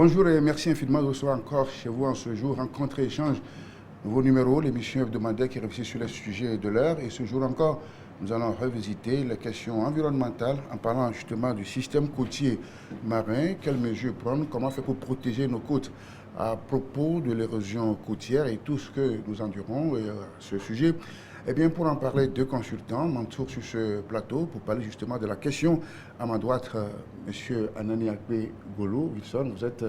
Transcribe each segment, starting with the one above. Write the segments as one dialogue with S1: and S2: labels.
S1: Bonjour et merci infiniment de recevoir encore chez vous en ce jour. Rencontre et échange, nouveau numéro, l'émission hebdomadaire qui réfléchit sur les sujets de l'heure. Et ce jour encore, nous allons revisiter les questions environnementales en parlant justement du système côtier marin. Quelles mesures prendre, comment faire pour protéger nos côtes à propos de l'érosion côtière et tout ce que nous endurons ce sujet. Eh bien, pour en parler, deux consultants m'entourent sur ce plateau pour parler justement de la question. À ma droite, M. Anani Akpe Golo Wilson, vous êtes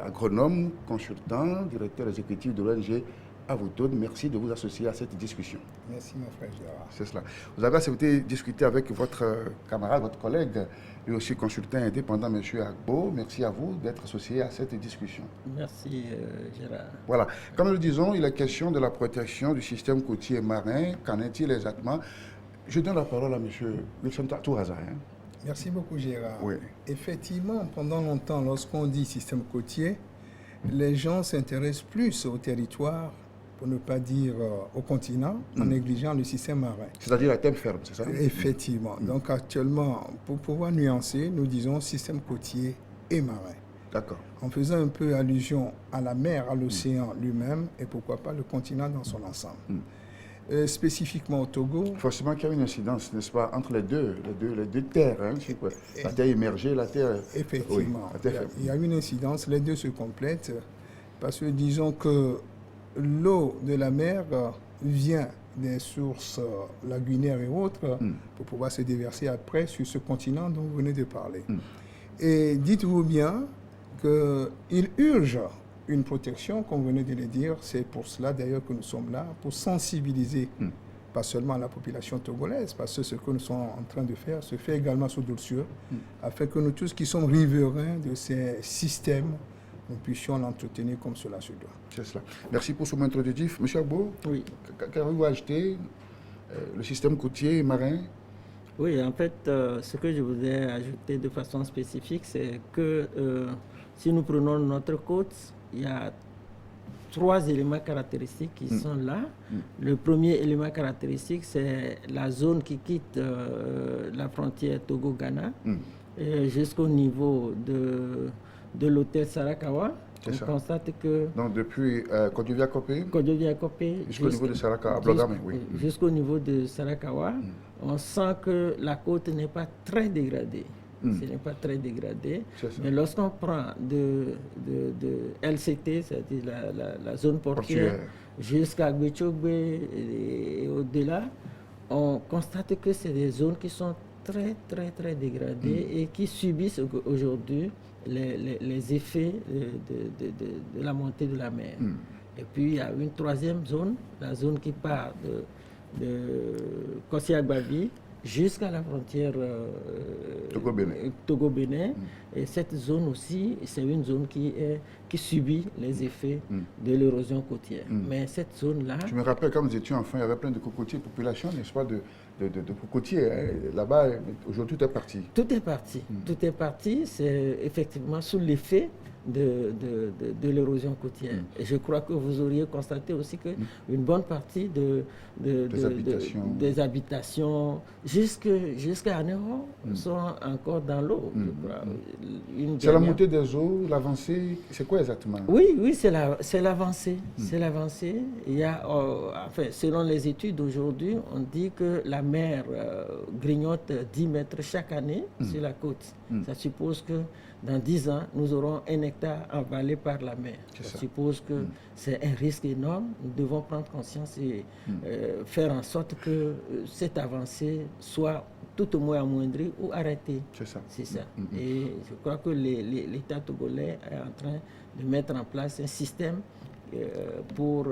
S1: agronome, consultant, directeur exécutif de l'ONG Avotode. Merci de vous associer à cette discussion.
S2: Merci, mon frère Gérard.
S1: C'est cela. Vous avez accepté de discuter avec votre camarade, votre collègue, lui aussi consultant indépendant, M. Agbo. Merci à vous d'être associé à cette discussion.
S3: Merci, Gérard.
S1: Voilà. Comme nous le disons, il est question de la protection du système côtier marin. Qu'en est-il exactement? Je donne la parole à M. Wilson Touraza.
S2: Merci beaucoup, Gérard.
S1: Oui.
S2: Effectivement, pendant longtemps, lorsqu'on dit système côtier, les gens s'intéressent plus au territoire, pour ne pas dire au continent, en négligeant le système marin.
S1: C'est-à-dire la terre ferme, c'est ça?
S2: Effectivement. Donc actuellement, pour pouvoir nuancer, nous disons système côtier et marin.
S1: D'accord.
S2: En faisant un peu allusion à la mer, à l'océan lui-même, et pourquoi pas le continent dans son ensemble. Spécifiquement au Togo.
S1: Forcément qu'il y a une incidence, n'est-ce pas, entre les deux terres, hein, la terre immergée, la terre...
S2: Effectivement,
S1: oui, la terre ferme.
S2: il y a une incidence, les deux se complètent, parce que disons que l'eau de la mer vient des sources lagunaires et autres pour pouvoir se déverser après sur ce continent dont vous venez de parler. Et dites-vous bien qu'il urge une protection, comme vous venez de le dire. C'est pour cela d'ailleurs que nous sommes là, pour sensibiliser pas seulement la population togolaise, parce que ce que nous sommes en train de faire se fait également sous douceur, afin que nous tous qui sommes riverains de ces systèmes, nous puissions l'entretenir comme cela se doit.
S1: C'est cela. Merci pour ce mot introductif. Monsieur Agbo,
S3: Oui.
S1: qu'avez-vous ajouté le système côtier marin?
S3: Oui, en fait, ce que je voudrais ajouter de façon spécifique, c'est que si nous prenons notre côte, il y a 3 éléments caractéristiques qui sont là. Le premier élément caractéristique, c'est la zone qui quitte la frontière Togo-Ghana jusqu'au niveau de l'hôtel Sarakawa. On constate que...
S1: Donc depuis Kodjoviakopé jusqu'au niveau de Sarakawa,
S3: jusqu'au niveau de Sarakawa, on sent que la côte n'est pas très dégradée. Ce n'est pas très dégradé. Mais lorsqu'on prend de LCT, c'est-à-dire la zone portuaire, jusqu'à Gbechogbe et au-delà, on constate que c'est des zones qui sont très, très, très dégradées et qui subissent aujourd'hui les effets de la montée de la mer. Et puis, il y a une troisième zone, la zone qui part de Kossi-Agbabi jusqu'à la frontière Togo-Bénin. Et cette zone aussi, c'est une zone qui subit les effets de l'érosion côtière. Mais cette zone-là...
S1: Je me rappelle, quand nous étions enfants, il y avait plein de cocotiers, population, n'est-ce pas, de cocotiers. Hein. Là-bas, aujourd'hui, tout est parti.
S3: Tout est parti. Tout est parti. C'est effectivement sous l'effet de l'érosion côtière. Et je crois que vous auriez constaté aussi qu'une bonne partie des habitations jusqu'à Anéro sont encore dans l'eau.
S1: C'est la montée des eaux, l'avancée, c'est quoi exactement?
S3: Oui, c'est l'avancée. C'est l'avancée. Il y a, enfin, selon les études d'aujourd'hui, on dit que la mer grignote 10 mètres chaque année sur la côte. Ça suppose que dans 10 ans, nous aurons 1 hectare avalé par la mer. Ça suppose que c'est un risque énorme. Nous devons prendre conscience et faire en sorte que cette avancée soit tout au moins amoindrie ou arrêtée.
S1: C'est ça.
S3: C'est ça. Et je crois que l'État togolais est en train de mettre en place un système pour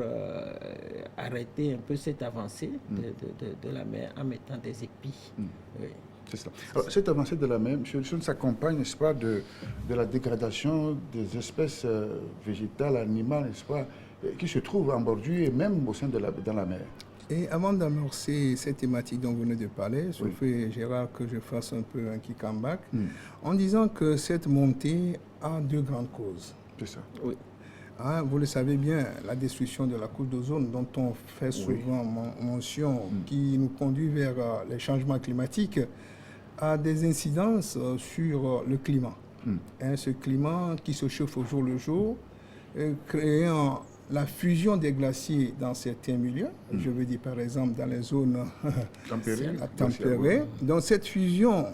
S3: arrêter un peu cette avancée de la mer en mettant des épis. Oui.
S1: C'est ça. Alors, cette avancée de la mer, M. Wilson, s'accompagne, n'est-ce pas, de la dégradation des espèces végétales, animales, n'est-ce pas, qui se trouvent en bordure et même au sein dans la mer.
S2: Et avant d'amorcer cette thématique dont vous venez de parler, sauf Gérard, que je fasse un peu un kick and back, en disant que cette montée a 2 grandes causes.
S1: C'est ça.
S3: Oui.
S2: Hein, vous le savez bien, la destruction de la couche d'ozone dont on fait souvent mention, qui nous conduit vers les changements climatiques, a des incidences sur le climat. Ce climat qui se chauffe au jour le jour, créant la fusion des glaciers dans certains milieux, je veux dire par exemple dans les zones tempérées. Donc cette fusion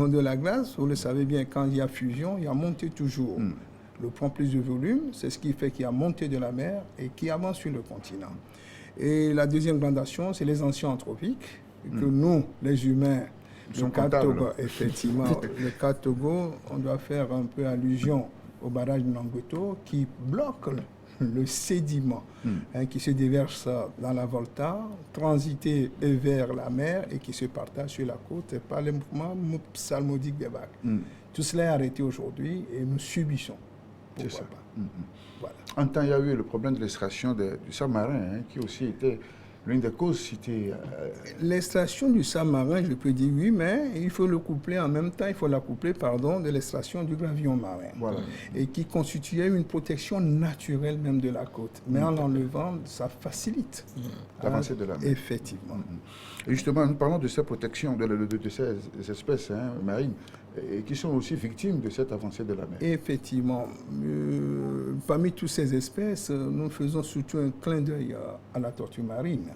S2: de la glace, vous le savez bien, quand il y a fusion, il y a montée toujours. Le prend plus de volume, c'est ce qui fait qu'il y a montée de la mer et qui avance sur le continent. Et la deuxième grande action, c'est les anciens anthropiques, que nous, les humains, le cas Togo, effectivement, le cas Togo, on doit faire un peu allusion au barrage de Nangoto qui bloque le sédiment qui se déverse dans la Volta, transité vers la mer et qui se partage sur la côte par les mouvements psalmodiques des vagues. Tout cela est arrêté aujourd'hui et nous subissons. Pourquoi pas.
S1: Voilà. En temps, il y a eu le problème de l'extraction du sable marin, qui aussi était l'une des causes citées.
S2: L'extraction du sable marin, je peux dire oui, mais il faut le coupler en même temps, il faut la coupler, de l'extraction du gravillon marin. Voilà. Et qui constituait une protection naturelle même de la côte. Mais en l'enlevant, ça facilite
S1: l'avancée de la mer.
S2: Effectivement.
S1: Et justement, nous parlons de ces protections, de ces espèces marines, et qui sont aussi victimes de cette avancée de la mer.
S2: Effectivement. Parmi toutes ces espèces, nous faisons surtout un clin d'œil à la tortue marine,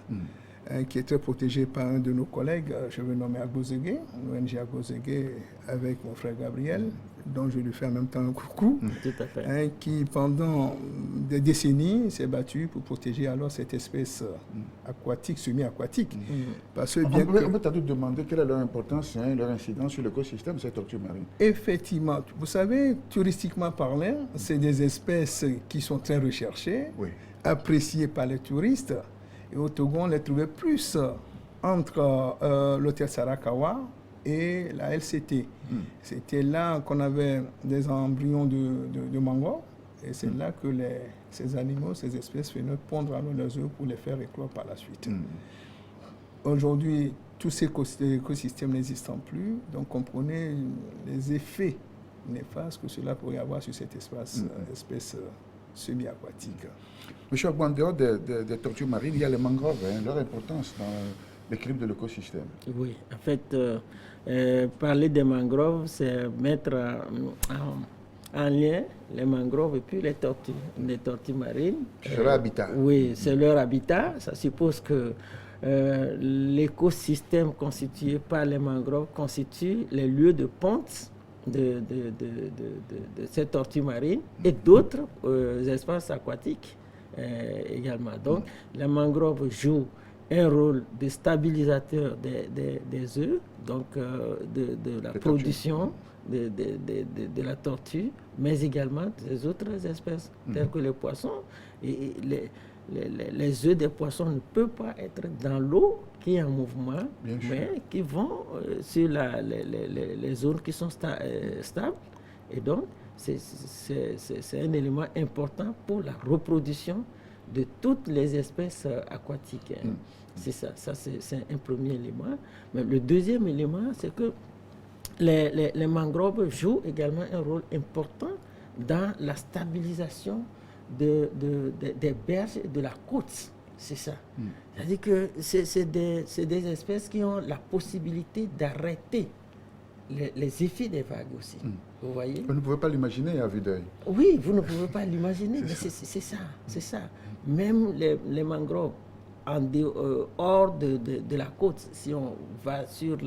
S2: qui est très protégée par un de nos collègues, je vais nommer Agbozegué, l'ONG Agbozegué, avec mon frère Gabriel, dont je lui fais en même temps un coucou,
S3: Tout à fait.
S2: qui pendant des décennies s'est battu pour protéger alors cette espèce aquatique, semi-aquatique. Parce que
S1: on peut te demander quelle est leur importance, leur incidence sur l'écosystème de cette tortue marine.
S2: Effectivement, vous savez, touristiquement parlant, c'est des espèces qui sont très recherchées, appréciées par les touristes. Et au Togo, on les trouvait plus entre l'hôtel Sarakawa et la LCT. C'était là qu'on avait des embryons de mangrove. Et c'est là que ces animaux, ces espèces venaient pondre alors leurs œufs pour les faire éclore par la suite. Aujourd'hui, tous ces écosystèmes n'existant plus, donc comprenez les effets néfastes que cela pourrait avoir sur cette espèce semi-aquatique.
S1: Monsieur Agbo, en dehors des tortues marines, il y a les mangroves, leur importance dans l'équilibre de l'écosystème.
S3: Oui, en fait, parler des mangroves, c'est mettre en lien les mangroves et puis les tortues marines.
S1: C'est leur habitat.
S3: Oui, c'est leur habitat. Ça suppose que l'écosystème constitué par les mangroves constitue les lieux de ponte de ces tortues marines et d'autres espaces aquatiques également. Donc, les mangroves jouent un rôle de stabilisateur des œufs, donc de la production de la tortue, mais également des autres espèces, telles que les poissons. Et les œufs des poissons ne peuvent pas être dans l'eau qui est en mouvement, mais qui vont sur les zones qui sont stables. Et donc, c'est un élément important pour la reproduction de toutes les espèces aquatiques. C'est ça c'est un premier élément. Mais le deuxième élément, c'est que les mangroves jouent également un rôle important dans la stabilisation des berges et de la côte. C'est ça. C'est-à-dire que c'est des espèces qui ont la possibilité d'arrêter les effets des vagues aussi. Vous voyez?
S1: Vous ne pouvez pas l'imaginer à vue d'œil.
S3: Oui, vous ne pouvez pas l'imaginer, mais c'est ça. Même les mangroves, hors de la côte, si on va sur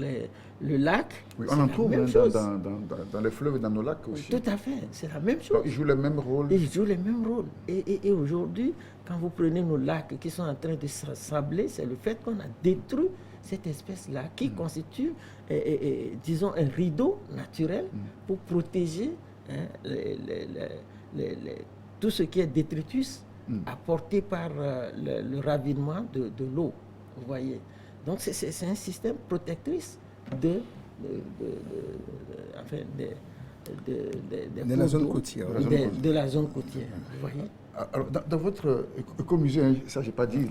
S3: le lac,
S1: on en trouve dans les fleuves et dans nos lacs aussi.
S3: Tout à fait, c'est la même chose.
S1: Donc, ils jouent le même rôle.
S3: Ils jouent le même rôle. Et aujourd'hui, quand vous prenez nos lacs qui sont en train de s'assembler, c'est le fait qu'on a détruit cette espèce-là qui constitue, disons, un rideau naturel pour protéger tout ce qui est détritus apporté par le ravinement de l'eau. Vous voyez. Donc c'est un système protectrice de
S2: la zone côtière.
S3: De la zone côtière. Vous voyez.
S1: Alors, dans votre écomusée, ça j'ai pas dit,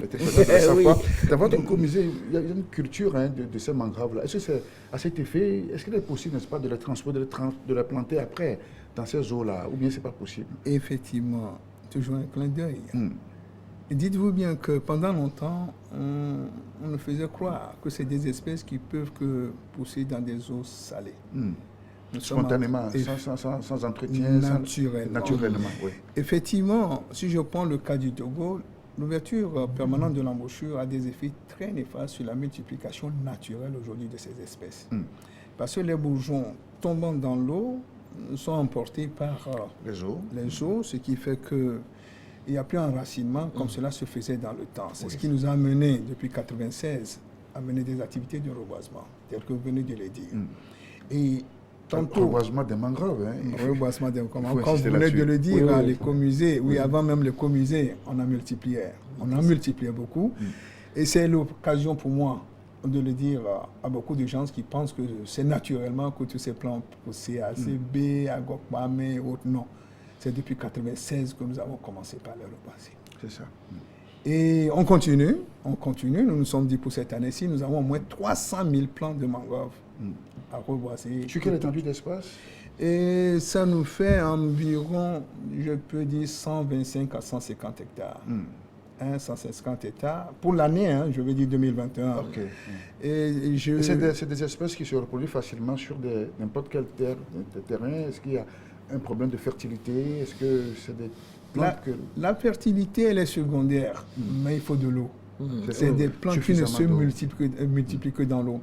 S1: dans votre écomusée, il y a une culture de ces mangroves-là. Est-ce que c'est à cet effet, est-ce qu'il est possible, n'est-ce pas, de les transporter, de les planter après dans ces eaux-là, ou bien c'est pas possible?
S2: Effectivement, toujours un clin d'œil. Dites-vous bien que pendant longtemps, on nous faisait croire que c'est des espèces qui peuvent que pousser dans des eaux salées.
S1: Spontanément, sans entretien, naturellement. Oui.
S2: Effectivement, si je prends le cas du Togo, l'ouverture permanente de l'embouchure a des effets très néfastes sur la multiplication naturelle aujourd'hui de ces espèces. Parce que les bourgeons tombant dans l'eau sont emportés par les eaux, ce qui fait qu'il n'y a plus un enracinement comme cela se faisait dans le temps. C'est ce qui nous a amené, depuis 1996, à mener des activités de reboisement, tel que vous venez de le dire. Et tantôt,
S1: reboisement des mangroves.
S2: Reboisement des mangroves. Comme vous venez de le dire, à l'écomusée, avant même l'écomusée, on a multiplié. On a multiplié beaucoup. Et c'est l'occasion pour moi de le dire à beaucoup de gens qui pensent que c'est naturellement que tous ces plants poussent à ACB, à Gokbame et autres. Non. C'est depuis 1996 que nous avons commencé par les reboiser.
S1: C'est ça.
S2: Et on continue. Nous nous sommes dit pour cette année-ci, nous avons au moins 300 000 plants de mangroves à reboiser.
S1: Sur quelle étendue d'espace?
S2: Et ça nous fait environ, je peux dire, 125 à 150 hectares. 150 hectares pour l'année, je veux dire 2021.
S1: Okay.
S2: Et
S1: c'est des espèces qui se reproduisent facilement sur n'importe quel terrain. Est-ce qu'il y a un problème de fertilité? Est-ce que c'est des plantes
S2: la fertilité, elle est secondaire, mais il faut de l'eau. C'est des plantes qui ne se multiplient que dans l'eau.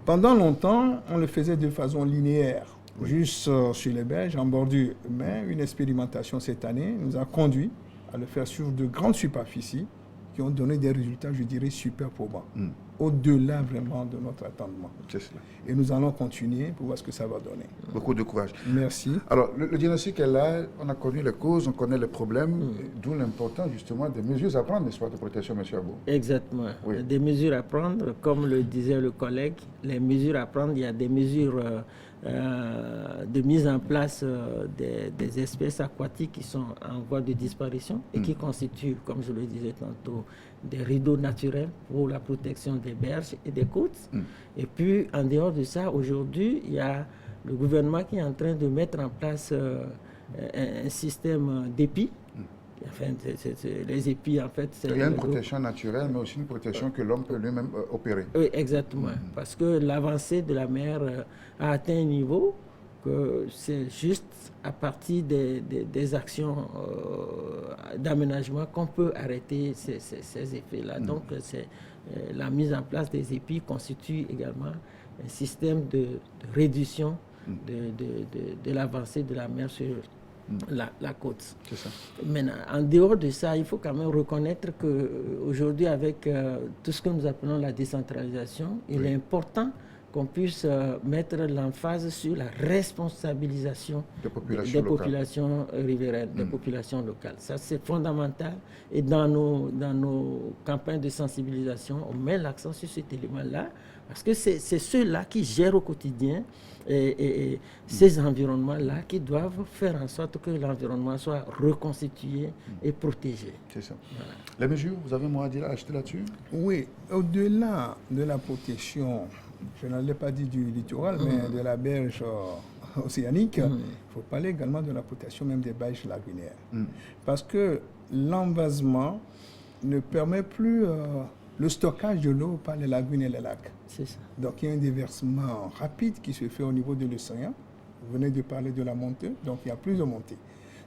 S2: Pendant longtemps, on le faisait de façon linéaire, juste sur les berges, en bordure. Mais une expérimentation cette année nous a conduit à le faire sur de grandes superficies qui ont donné des résultats, je dirais, super probants, au-delà vraiment de notre attendement.
S1: C'est cela.
S2: Et nous allons continuer pour voir ce que ça va donner.
S1: Beaucoup de courage.
S2: Merci.
S1: Alors, le diagnostic est là, on a connu les causes, on connaît les problèmes, d'où l'importance justement des mesures à prendre, n'est-ce pas, de protection, M. Abou?
S3: Exactement. Oui. Des mesures à prendre, comme le disait le collègue, les mesures à prendre, il y a des mesures de mise en place des espèces aquatiques qui sont en voie de disparition et qui constituent, comme je le disais tantôt, des rideaux naturels pour la protection des berges et des côtes. Et puis, en dehors de ça, aujourd'hui, il y a le gouvernement qui est en train de mettre en place un système d'épis. Enfin, les épis, en fait...
S1: Il y a une protection naturelle, mais aussi une protection que l'homme peut lui-même opérer.
S3: Oui, exactement. Parce que l'avancée de la mer a atteint un niveau que c'est juste à partir des actions d'aménagement qu'on peut arrêter ces effets-là. Donc, la mise en place des épis constitue également un système de réduction de l'avancée de la mer sur la côte.
S1: C'est ça.
S3: Maintenant, en dehors de ça, il faut quand même reconnaître qu'aujourd'hui, avec tout ce que nous appelons la décentralisation, il est important qu'on puisse mettre l'emphase sur la responsabilisation des populations riveraines, des populations locales. Ça, c'est fondamental. Et dans nos campagnes de sensibilisation, on met l'accent sur cet élément-là, parce que c'est ceux-là qui gèrent au quotidien et ces environnements-là qui doivent faire en sorte que l'environnement soit reconstitué et protégé.
S1: C'est ça. Voilà. Les mesures, vous avez un mot à ajouter là-dessus?
S2: Oui, au-delà de la protection, je n'allais pas dire du littoral, mais de la berge océanique, il faut parler également de la protection même des berges lagunaires. Parce que l'envasement ne permet plus le stockage de l'eau par les lagunes et les lacs.
S3: C'est ça.
S2: Donc il y a un déversement rapide qui se fait au niveau de l'océan. Vous venez de parler de la montée, donc il y a plus de montée.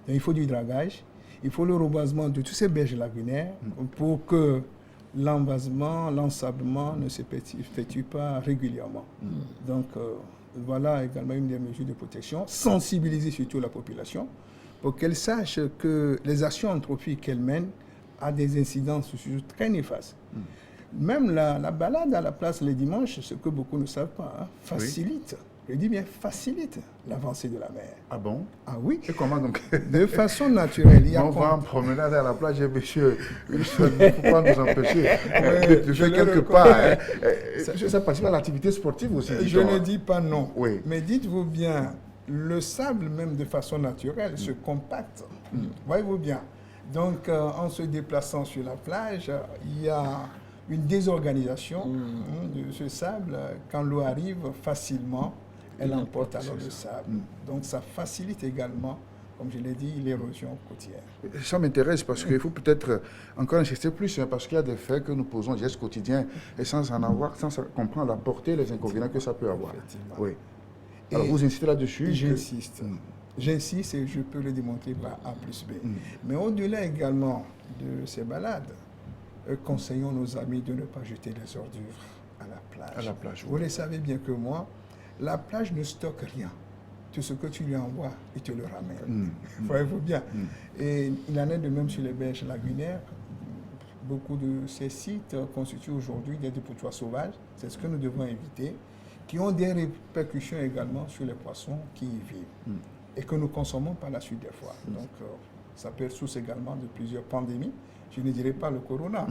S2: Donc il faut du dragage, il faut le reboisement de tous ces berges lagunaires pour que l'envasement, l'ensablement ne s'effectue pas régulièrement. Donc voilà également une des mesures de protection. Sensibiliser surtout la population pour qu'elle sache que les actions anthropiques qu'elle mène a des incidences très néfastes. Même la balade à la place les dimanches, ce que beaucoup ne savent pas, facilite, je dis bien facilite l'avancée de la mer.
S1: Ah bon?
S2: Ah oui.
S1: Et comment donc?
S2: De façon naturelle.
S1: On va en promenade à la plage, monsieur, il ne faut pas nous empêcher de faire quelque part. Ça participe à l'activité sportive aussi.
S2: Je ne dis pas non.
S1: Oui.
S2: Mais dites-vous bien, le sable même de façon naturelle se compacte. Voyez-vous bien. Donc, en se déplaçant sur la plage, il y a une désorganisation de ce sable. Quand l'eau arrive facilement, elle emporte alors le sable. Donc, ça facilite également, comme je l'ai dit, l'érosion côtière.
S1: Ça m'intéresse parce qu'il faut peut-être encore insister plus, parce qu'il y a des faits que nous posons, des gestes quotidiens, et sans comprendre la portée et les inconvénients que ça peut avoir.
S2: Effectivement.
S1: Oui. Alors vous insistez là-dessus?
S2: J'insiste. J'insiste et je peux le démontrer par A plus B. Mais au-delà également de ces balades, conseillons nos amis de ne pas jeter les ordures à la plage.
S1: À la plage,
S2: Vous le savez bien que moi, la plage ne stocke rien. Tout ce que tu lui envoies, il te le ramène. Voyez-vous bien. Et il en est de même sur les berges lagunaires. Beaucoup de ces sites constituent aujourd'hui des dépotoirs sauvages. C'est ce que nous devons éviter, qui ont des répercussions également sur les poissons qui y vivent et que nous consommons par la suite des fois. Donc, ça peut être source également de plusieurs pandémies. Je ne dirais pas le corona.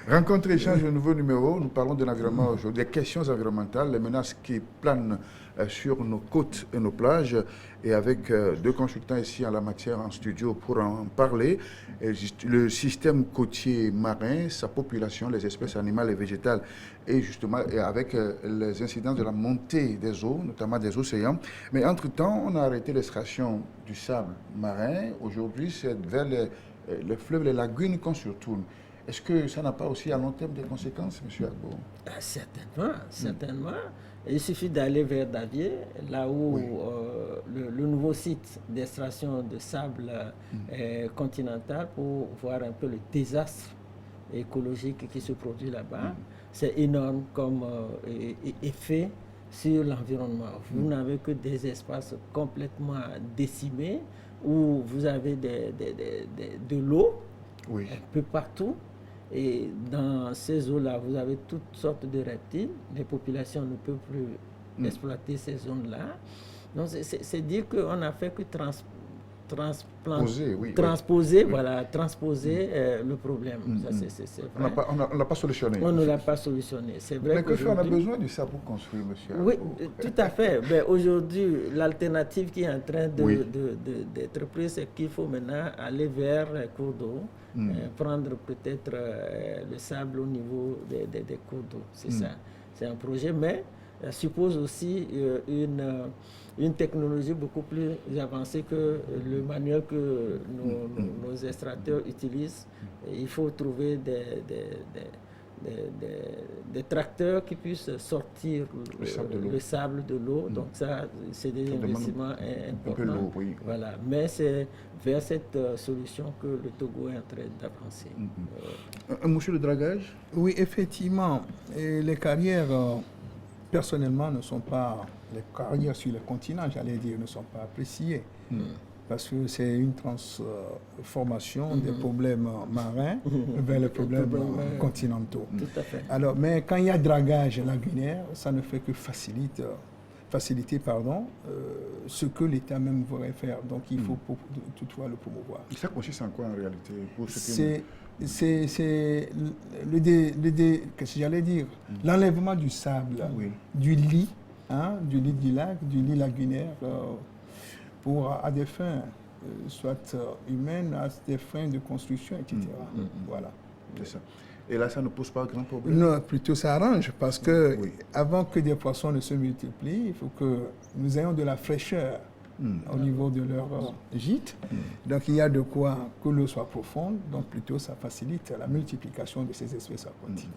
S1: Rencontre échange, un nouveau numéro. Nous parlons de l'environnement aujourd'hui, des questions environnementales, les menaces qui planent sur nos côtes et nos plages. Et avec deux consultants ici en la matière en studio pour en parler. Et le système côtier marin, sa population, les espèces animales et végétales, et justement et avec les incidences de la montée des eaux, notamment des océans. Mais entre-temps, on a arrêté l'extraction du sable marin. Aujourd'hui, c'est vers les fleuves, les lagunes qu'on se retourne. Est-ce que ça n'a pas aussi à long terme des conséquences, M. Agbo?
S3: Certainement, certainement. Il suffit d'aller vers Davier, là où le nouveau site d'extraction de sable continental, pour voir un peu le désastre écologique qui se produit là-bas. C'est énorme comme effet sur l'environnement. Vous n'avez que des espaces complètement décimés où vous avez de l'eau un peu partout. Et dans ces eaux-là, vous avez toutes sortes de reptiles. Les populations ne peuvent plus exploiter ces zones-là. Donc, c'est dire qu'on n'a fait que transposer le problème. Ça, c'est vrai.
S1: On ne l'a pas solutionné.
S3: On ne l'a pas solutionné. C'est vrai.
S1: Mais que fait, on a besoin de ça pour construire, monsieur?
S3: Oui, tout à fait. Mais aujourd'hui, l'alternative qui est en train d'être prise, c'est qu'il faut maintenant aller vers les cours d'eau, prendre peut-être le sable au niveau des cours d'eau. C'est ça. C'est un projet, mais ça suppose aussi une technologie beaucoup plus avancée que le manuel que nos extracteurs utilisent. Il faut trouver des tracteurs qui puissent sortir le sable de l'eau. Donc ça, c'est des investissements importants. Voilà. Mais c'est vers cette solution que le Togo est en train d'avancer.
S1: Monsieur le dragage?
S2: Oui, effectivement. Et les carrières, personnellement, ne sont pas... Les carrières sur le continent, j'allais dire, ne sont pas appréciées. Parce que c'est une transformation des problèmes marins vers les problèmes continentaux.
S3: Tout à fait.
S2: Alors, mais quand il y a dragage lagunaire, ça ne fait que faciliter ce que l'État même voudrait faire. Donc, il faut toutefois le promouvoir.
S1: Ça consiste en quoi en réalité?
S2: C'est qu'est-ce que j'allais dire? L'enlèvement du sable, du lit du lac, du lit lagunaire, à des fins, soit humaines, à des fins de construction, etc. Voilà.
S1: C'est ça. Et là, ça ne pose pas grand problème?
S2: Non, plutôt ça arrange, parce que avant que des poissons ne se multiplient, il faut que nous ayons de la fraîcheur au niveau de leur gîte. Donc il y a de quoi que l'eau soit profonde, donc plutôt ça facilite la multiplication de ces espèces aquatiques.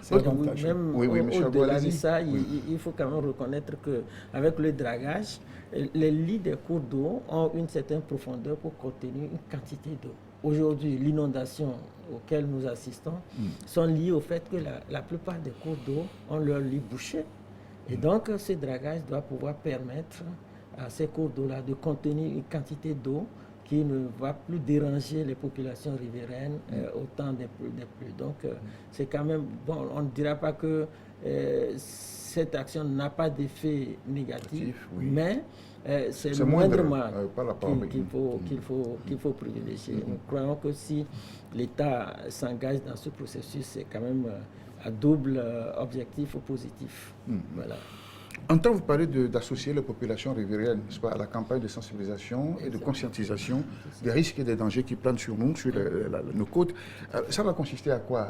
S2: C'est avantageux.
S3: Au-delà de ça, il faut quand même reconnaître qu'avec le dragage, les lits des cours d'eau ont une certaine profondeur pour contenir une quantité d'eau. Aujourd'hui, l'inondation auquel nous assistons sont liées au fait que la plupart des cours d'eau ont leur lit bouché. Et donc, ce dragage doit pouvoir permettre à ces cours d'eau-là de contenir une quantité d'eau qui ne va plus déranger les populations riveraines au temps des pluies. Donc, c'est quand même... Bon, on ne dira pas que cette action n'a pas d'effet négatif, mais c'est le moindre mal qu'il faut privilégier. Nous croyons que si l'État s'engage dans ce processus, c'est quand même à double objectif positif. Voilà.
S1: Entend vous parler d'associer les populations riveraines à la campagne de sensibilisation et de conscientisation des risques et des dangers qui planent sur nous, sur nos côtes. Ça va consister à quoi?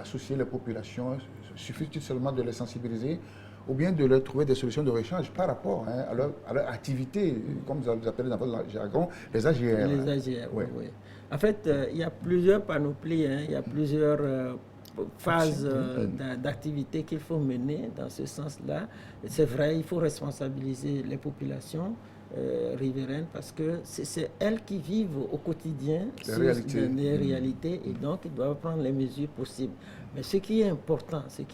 S1: Associer les populations, suffit-il seulement de les sensibiliser ou bien de leur trouver des solutions de rechange par rapport à leur activité, comme vous appelez dans votre jargon, les AGR?
S3: Les AGR, oui. En fait, il y a plusieurs panoplies, il y a plusieurs phases d'activité qu'il faut mener dans ce sens-là. C'est vrai, il faut responsabiliser les populations riveraines parce que c'est elles qui vivent au quotidien les réalités et donc ils doivent prendre les mesures possibles. Mais ce qui est important, c'est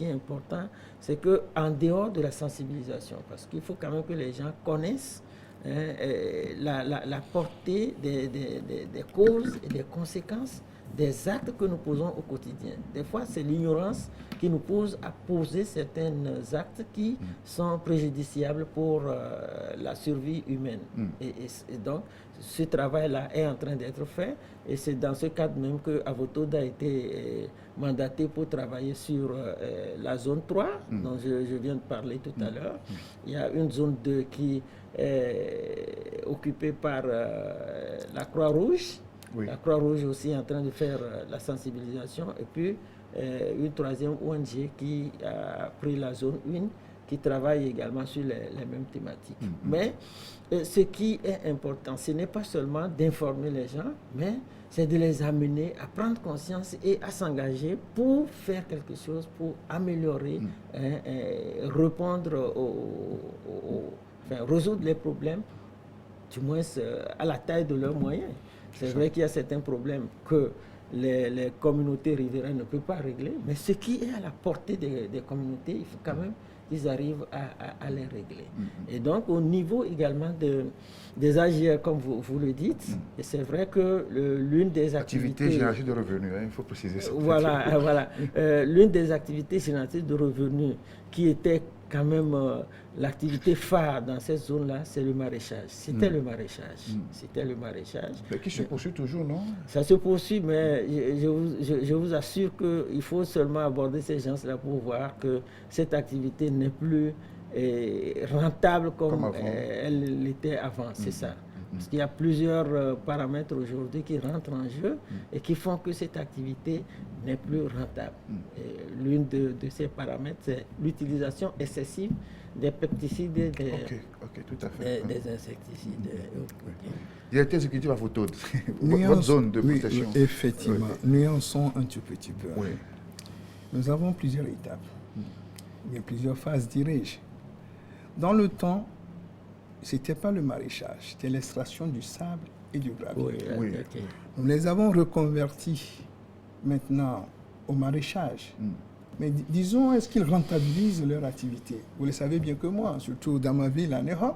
S3: qu'en dehors de la sensibilisation, parce qu'il faut quand même que les gens connaissent la portée des causes et des conséquences des actes que nous posons au quotidien. Des fois, c'est l'ignorance qui nous pousse à poser certains actes qui sont préjudiciables pour la survie humaine. Et donc, ce travail-là est en train d'être fait et c'est dans ce cadre même que Avotoda a été mandaté pour travailler sur la zone 3, dont je viens de parler tout à l'heure. Il y a une zone 2 qui est occupée par la Croix-Rouge. Oui. La Croix-Rouge aussi est en train de faire la sensibilisation et puis une troisième ONG qui a pris la zone 1 qui travaille également sur les mêmes thématiques. Mais ce qui est important, ce n'est pas seulement d'informer les gens, mais c'est de les amener à prendre conscience et à s'engager pour faire quelque chose, pour améliorer, répondre résoudre les problèmes, du moins à la taille de leurs moyens. C'est vrai qu'il y a certains problèmes que les communautés riveraines ne peuvent pas régler, mais ce qui est à la portée des communautés, il faut quand même qu'ils arrivent à les régler. Et donc, au niveau également des AGR, comme vous le dites, et c'est vrai que l'une des activités...
S1: génératrices de revenus, il faut préciser ça.
S3: Voilà. L'une des activités génératrices de revenus qui était quand même l'activité phare dans cette zone-là, c'est le maraîchage. C'était le maraîchage.
S1: Mais qui se poursuit toujours, non?
S3: Ça se poursuit, mais je vous assure qu'il faut seulement aborder ces gens-là pour voir que cette activité n'est plus rentable comme elle l'était avant. C'est ça. Parce qu'il y a plusieurs paramètres aujourd'hui qui rentrent en jeu et qui font que cette activité n'est plus rentable. L'une de ces paramètres, c'est l'utilisation excessive des pesticides et
S1: tout à fait.
S3: des insecticides.
S1: Directeur exécutif à Avotoda, votre zone de protection.
S2: Oui, effectivement, nuançons un tout petit peu.
S1: Oui.
S2: Nous avons plusieurs étapes. Il y a plusieurs phases, dirais-je. Dans le temps, ce n'était pas le maraîchage, c'était l'extraction du sable et du gravier. Nous les avons reconvertis maintenant au maraîchage. Mais disons, est-ce qu'ils rentabilisent leur activité? Vous le savez bien que moi, surtout dans ma ville, à Neho,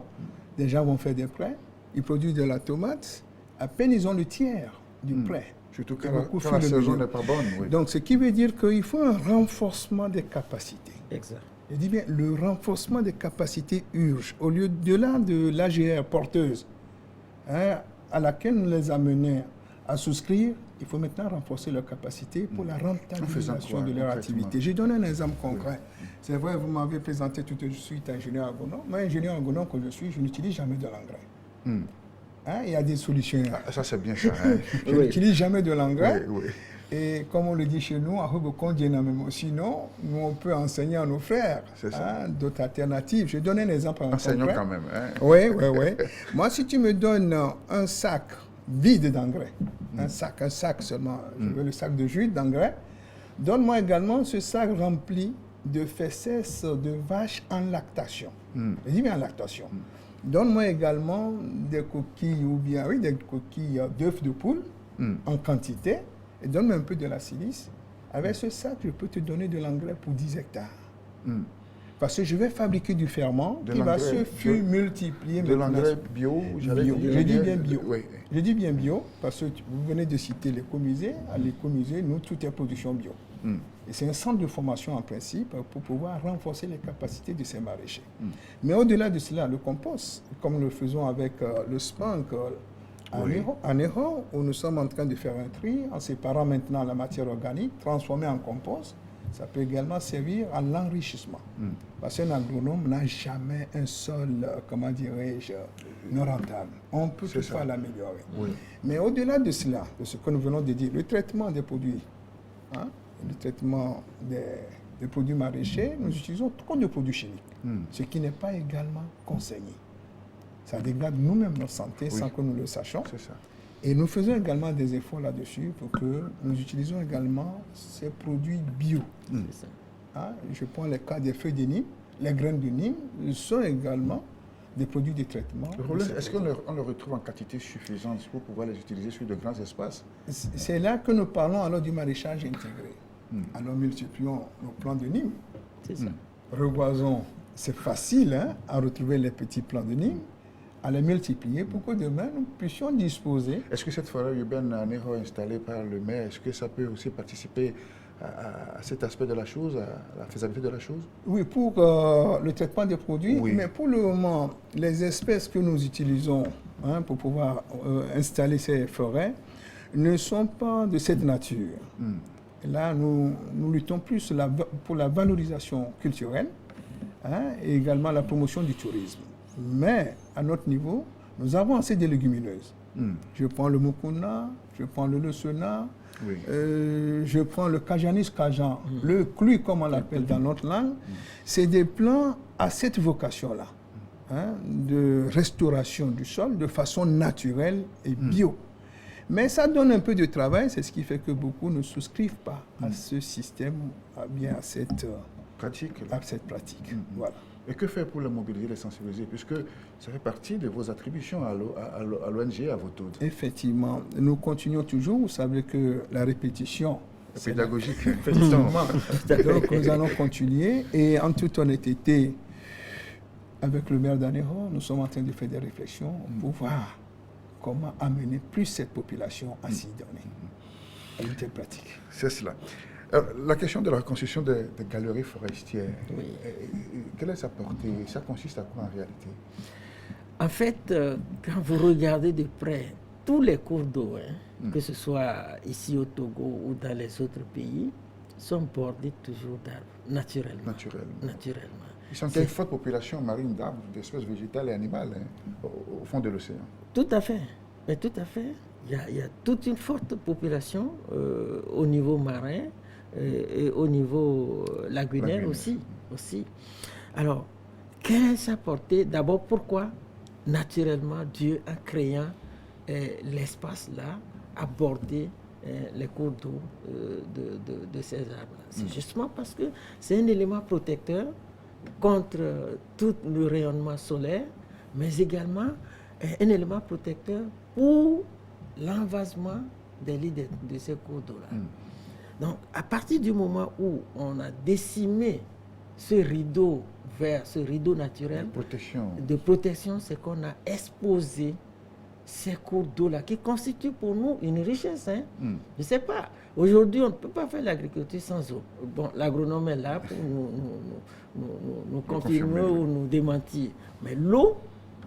S2: des gens vont faire des prêts, ils produisent de la tomate, à peine ils ont le tiers du prêt.
S1: Surtout quand la saison n'est pas bonne. Oui.
S2: Donc, ce qui veut dire qu'il faut un renforcement des capacités.
S3: Exact.
S2: Je dis bien, le renforcement des capacités urge. Au lieu de l'AGR porteuse, à laquelle nous les amenons à souscrire, il faut maintenant renforcer leurs capacités pour la rentabilisation de leur activité. J'ai donné un exemple concret. C'est vrai, vous m'avez présenté tout de suite ingénieur agronome. Moi, ingénieur agronome que je suis, je n'utilise jamais de l'engrais. Il y a des solutions.
S1: Ça, c'est bien ça.
S2: Je n'utilise jamais de l'engrais.
S1: Oui.
S2: Et comme on le dit chez nous, sinon, nous, on peut enseigner à nos frères d'autres alternatives. Je donne un exemple.
S1: Enseignons quand même.
S2: Oui. Moi, si tu me donnes un sac vide d'engrais, un sac seulement, je veux le sac de jus d'engrais, donne-moi également ce sac rempli de fesses de vaches en lactation. Je dis bien en lactation. Donne-moi également des coquilles des coquilles d'œufs de poule en quantité. Et donne-moi un peu de la silice. Avec ce sac, je peux te donner de l'engrais pour 10 hectares. Parce que je vais fabriquer du ferment qui va se multiplier.
S1: De l'engrais bio,
S2: je dis bien bio.
S1: Oui.
S2: Je dis bien bio parce que vous venez de citer l'écomusée. À l'écomusée, nous, tout est production bio. Et c'est un centre de formation en principe pour pouvoir renforcer les capacités de ces maraîchers. Mais au-delà de cela, le compost, comme nous le faisons avec le SPANC, à Neho, où nous sommes en train de faire un tri en séparant maintenant la matière organique, transformée en compost, ça peut également servir à l'enrichissement. Parce qu'un agronome n'a jamais un sol, comment dirais-je, non rentable. On peut toutefois l'améliorer. Mais au-delà de cela, de ce que nous venons de dire, le traitement des produits, le traitement des produits maraîchers, nous utilisons trop de produits chimiques, ce qui n'est pas également conseillé. Ça dégrade nous-mêmes notre santé sans que nous le sachions.
S1: C'est ça.
S2: Et nous faisons également des efforts là-dessus pour que nous utilisons également ces produits bio.
S3: C'est ça.
S2: Hein, je prends le cas des feuilles de Nîmes. Les graines de Nîmes sont également des produits de traitement.
S1: Est-ce qu'on les retrouve en quantité suffisante pour pouvoir les utiliser sur de grands espaces?
S2: C'est là que nous parlons alors du maraîchage intégré. Alors multiplions nos plants de Nîmes.
S3: C'est ça.
S2: Reboisons, c'est facile à retrouver les petits plants de Nîmes, à les multiplier pour que demain nous puissions disposer.
S1: Est-ce que cette forêt urbaine à Néro installée par le maire, est-ce que ça peut aussi participer à cet aspect de la chose, à la faisabilité de la chose?
S2: Oui, pour le traitement des produits,
S1: Oui.
S2: mais pour le moment, les espèces que nous utilisons pour pouvoir installer ces forêts ne sont pas de cette nature. Là, nous luttons plus pour la valorisation culturelle et également la promotion du tourisme. Mais à notre niveau, nous avons assez de légumineuses. Je prends le mukuna, je prends le leucena, je prends le Cajanis cajan, le clu comme on l'appelle dans notre langue. C'est des plants à cette vocation-là, de restauration du sol de façon naturelle et bio. Mais ça donne un peu de travail, c'est ce qui fait que beaucoup ne souscrivent pas à ce système, à cette pratique. Voilà.
S1: Et que faire pour les mobiliser, les sensibiliser, puisque ça fait partie de vos attributions à l'ONG, à Vautour?
S2: Effectivement, nous continuons toujours. Vous savez que la répétition
S1: c'est pédagogique.
S2: Effectivement. Donc nous allons continuer et en toute honnêteté, avec le maire d'Anéro, nous sommes en train de faire des réflexions pour voir comment amener plus cette population à s'y donner à une telle pratique.
S1: C'est cela. La question de la reconstruction des galeries forestières, quelle est sa portée? Ça consiste à quoi en réalité?
S3: En fait, quand vous regardez de près tous les cours d'eau, que ce soit ici au Togo ou dans les autres pays, sont bordés toujours d'arbres, naturellement.
S1: Ils sont une forte population marine d'arbres, d'espèces végétales et animales au fond de l'océan.
S3: Tout à fait. Mais tout à fait. Il y a toute une forte population au niveau marin et au niveau lagunaire aussi. Alors, quelle est sa portée? D'abord, pourquoi naturellement Dieu, en créant l'espace là, a bordé les cours d'eau de ces arbres-là? C'est justement parce que c'est un élément protecteur contre tout le rayonnement solaire, mais également un élément protecteur pour l'envasement des lits de ces cours d'eau-là. Donc, à partir du moment où on a décimé ce rideau vert, ce rideau naturel de protection, c'est qu'on a exposé ces cours d'eau-là qui constituent pour nous une richesse. Je ne sais pas. Aujourd'hui, on ne peut pas faire l'agriculture sans eau. Bon, l'agronome est là pour nous confirmer ou nous démentir. Mais l'eau,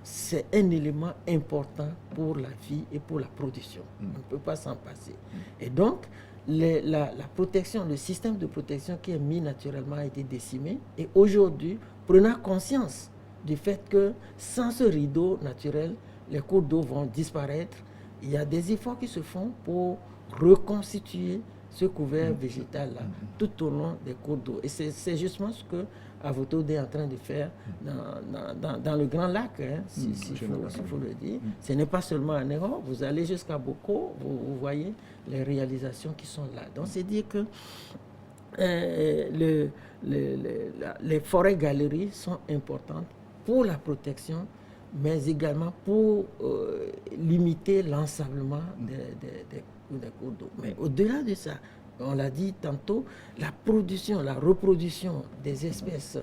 S3: c'est un élément important pour la vie et pour la production. On ne peut pas s'en passer. Et donc, la protection, le système de protection qui est mis naturellement a été décimé. Et aujourd'hui, prenant conscience du fait que sans ce rideau naturel, les cours d'eau vont disparaître, il y a des efforts qui se font pour reconstituer ce couvert végétal-là tout au long des cours d'eau. Et c'est justement ce que Avoto est en train de faire dans le Grand Lac, s'il faut le dire. Ce n'est pas seulement à Néro, vous allez jusqu'à Boko, vous voyez les réalisations qui sont là. Donc c'est dire que les forêts-galeries sont importantes pour la protection, mais également pour limiter l'ensablement des cours d'eau. Mais au-delà de ça, on l'a dit tantôt, la reproduction des espèces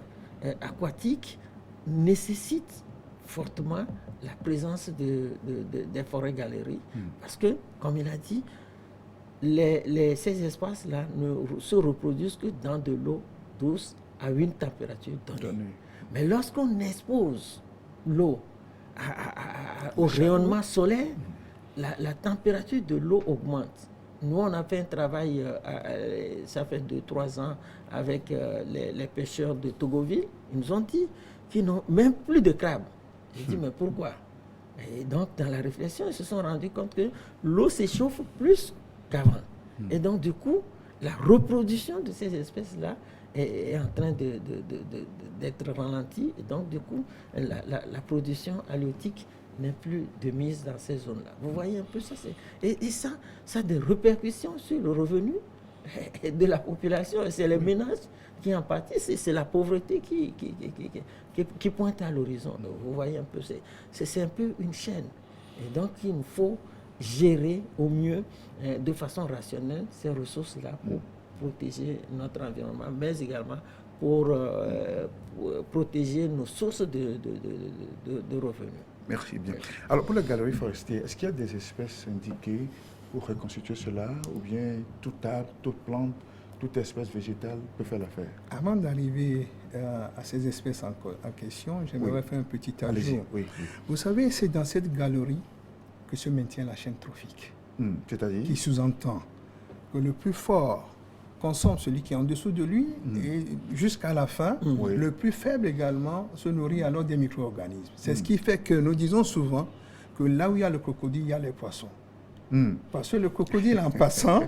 S3: aquatiques nécessite fortement la présence des forêts-galeries. Parce que, comme il a dit, ces espaces-là ne se reproduisent que dans de l'eau douce à une température donnée. Mais lorsqu'on expose l'eau au rayonnement solaire, la température de l'eau augmente. Nous, on a fait un travail, ça fait 2-3 ans, avec les pêcheurs de Togoville. Ils nous ont dit qu'ils n'ont même plus de crabes. J'ai dit, mais pourquoi? Et donc, dans la réflexion, ils se sont rendus compte que l'eau s'échauffe plus qu'avant. Et donc, du coup, la reproduction de ces espèces-là est en train d'être ralentie. Et donc, du coup, la production halieutique n'est plus de mise dans ces zones-là. Vous voyez un peu ça, et ça a des répercussions sur le revenu de la population. C'est les ménages qui en pâtissent, c'est la pauvreté qui pointe à l'horizon. Donc, vous voyez un peu, c'est un peu une chaîne. Et donc, il nous faut gérer au mieux, de façon rationnelle, ces ressources-là pour protéger notre environnement, mais également pour protéger nos sources de revenus.
S1: Merci bien. Alors, pour la galerie forestière, est-ce qu'il y a des espèces indiquées pour reconstituer cela, ou bien tout arbre, toute plante, toute espèce végétale peut faire l'affaire?
S2: Avant d'arriver à ces espèces en question, j'aimerais faire un petit ajout.
S1: Oui.
S2: Vous savez, c'est dans cette galerie que se maintient la chaîne trophique.
S1: C'est-à-dire?
S2: Qui sous-entend que le plus fort consomme celui qui est en dessous de lui, et jusqu'à la fin, le plus faible également se nourrit alors des micro-organismes. C'est ce qui fait que nous disons souvent que là où il y a le crocodile, il y a les poissons. Parce que le crocodile, en passant,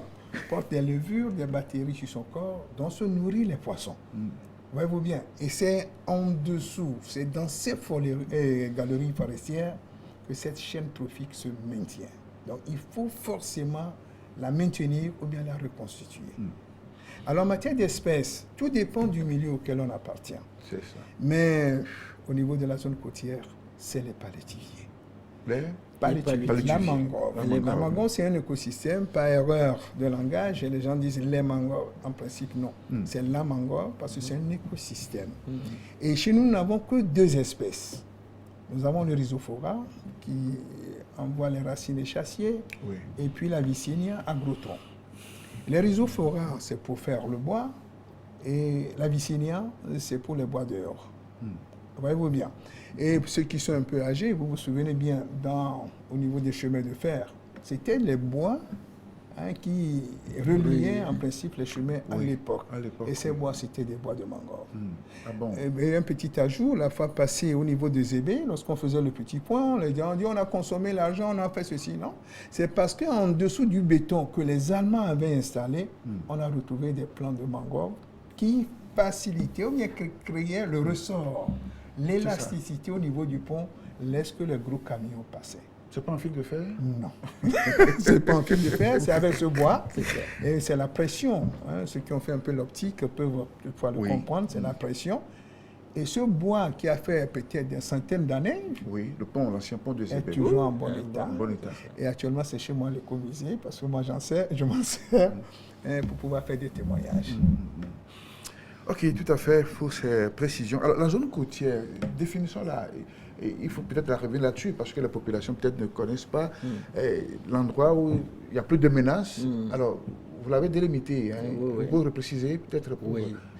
S2: porte des levures, des bactéries sur son corps, dont se nourrissent les poissons. Voyez-vous bien. Et c'est en dessous, c'est dans ces galeries forestières que cette chaîne trophique se maintient. Donc il faut forcément la maintenir ou bien la reconstituer. Alors en matière d'espèces, tout dépend du milieu auquel on appartient.
S1: C'est ça.
S2: Mais au niveau de la zone côtière, c'est les palétuviers.
S1: Les
S2: palétuviers. La mangrove. La mangrove, c'est un écosystème, par erreur de langage, et les gens disent les mangroves. En principe, non. C'est la mangrove parce que c'est un écosystème. Et chez nous n'avons que 2 espèces. Nous avons le Rhizophora qui envoie les racines des chassiers, et puis la Vicinia à gros tronc. Les Rhizophora, c'est pour faire le bois, et la Vicinia, c'est pour les bois dehors. Voyez-vous bien. Et ceux qui sont un peu âgés, vous vous souvenez bien, au niveau des chemins de fer, c'était les bois qui reliaient en principe les chemins à l'époque. Et ces bois, c'était des bois de mangrove. Et un petit ajout, la fois passée au niveau des Zébé, lorsqu'on faisait le petit point, les gens disaient on a consommé l'argent, on a fait ceci. Non, c'est parce qu'en dessous du béton que les Allemands avaient installé, on a retrouvé des plants de mangrove qui facilitaient ou bien créaient le ressort, l'élasticité au niveau du pont, laisse que les gros camions passaient.
S1: C'est pas un fil de fer?
S2: Non. C'est pas un fil de fer, c'est avec ce bois. Et c'est la pression. Ceux qui ont fait un peu l'optique peuvent toutefois le comprendre, c'est la pression. Et ce bois qui a fait peut-être des centaines d'années,
S1: le pont, l'ancien pont de Zébé,
S2: est toujours en bon état. Et actuellement, c'est chez moi l'écomusée, parce que moi je m'en sers pour pouvoir faire des témoignages.
S1: Ok, tout à fait, pour ces précisions. Alors, la zone côtière, définissons-la. Et il faut peut-être arriver là-dessus, parce que la population peut-être ne connaissent pas l'endroit où il y a plus de menaces. Alors, vous l'avez délimité. Vous pouvez repréciser, peut-être pour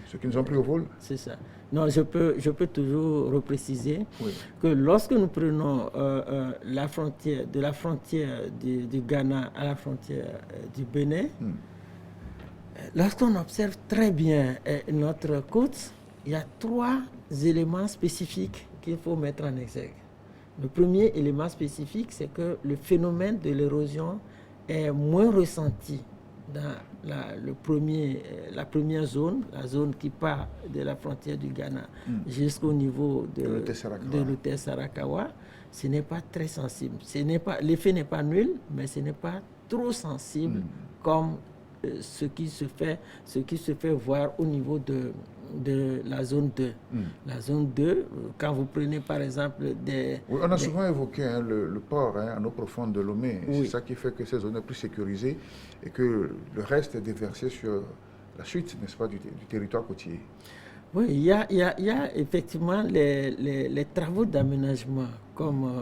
S1: ceux qui nous ont pris au vol.
S3: C'est ça. Non, je peux toujours repréciser que lorsque nous prenons la frontière, de la frontière du Ghana à la frontière du Bénin, lorsqu'on observe très bien notre côte, il y a 3 éléments spécifiques qu'il faut mettre en exergue. Le premier élément spécifique, c'est que le phénomène de l'érosion est moins ressenti dans la première zone, la zone qui part de la frontière du Ghana jusqu'au niveau de l'hôtel Sarakawa. Ce n'est pas très sensible. L'effet n'est pas nul, mais ce n'est pas trop sensible comme ce qui se fait voir au niveau de la zone 2. La zone 2, quand vous prenez par exemple
S1: on a souvent évoqué le port en eau profonde de Lomé. C'est ça qui fait que ces zones sont plus sécurisées et que le reste est déversé sur la chute, n'est-ce pas, du territoire côtier.
S3: Oui, il y a effectivement les travaux d'aménagement comme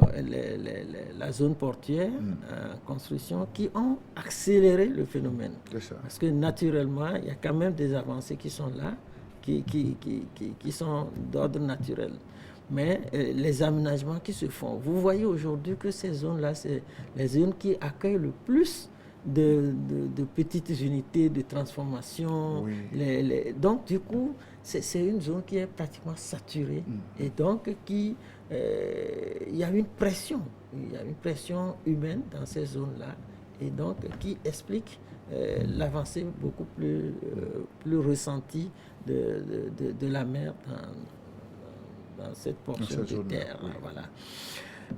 S3: la zone portuaire en construction qui ont accéléré le phénomène.
S1: C'est ça.
S3: Parce que naturellement, il y a quand même des avancées qui sont là, qui sont d'ordre naturel. Mais les aménagements qui se font, vous voyez aujourd'hui que ces zones-là, c'est les zones qui accueillent le plus de petites unités de transformation. Donc, du coup, c'est une zone qui est pratiquement saturée. Et donc, il y a une pression. Il y a une pression humaine dans ces zones-là. Et donc, qui explique l'avancée beaucoup plus ressentie de la mer dans cette portion de terre. Voilà.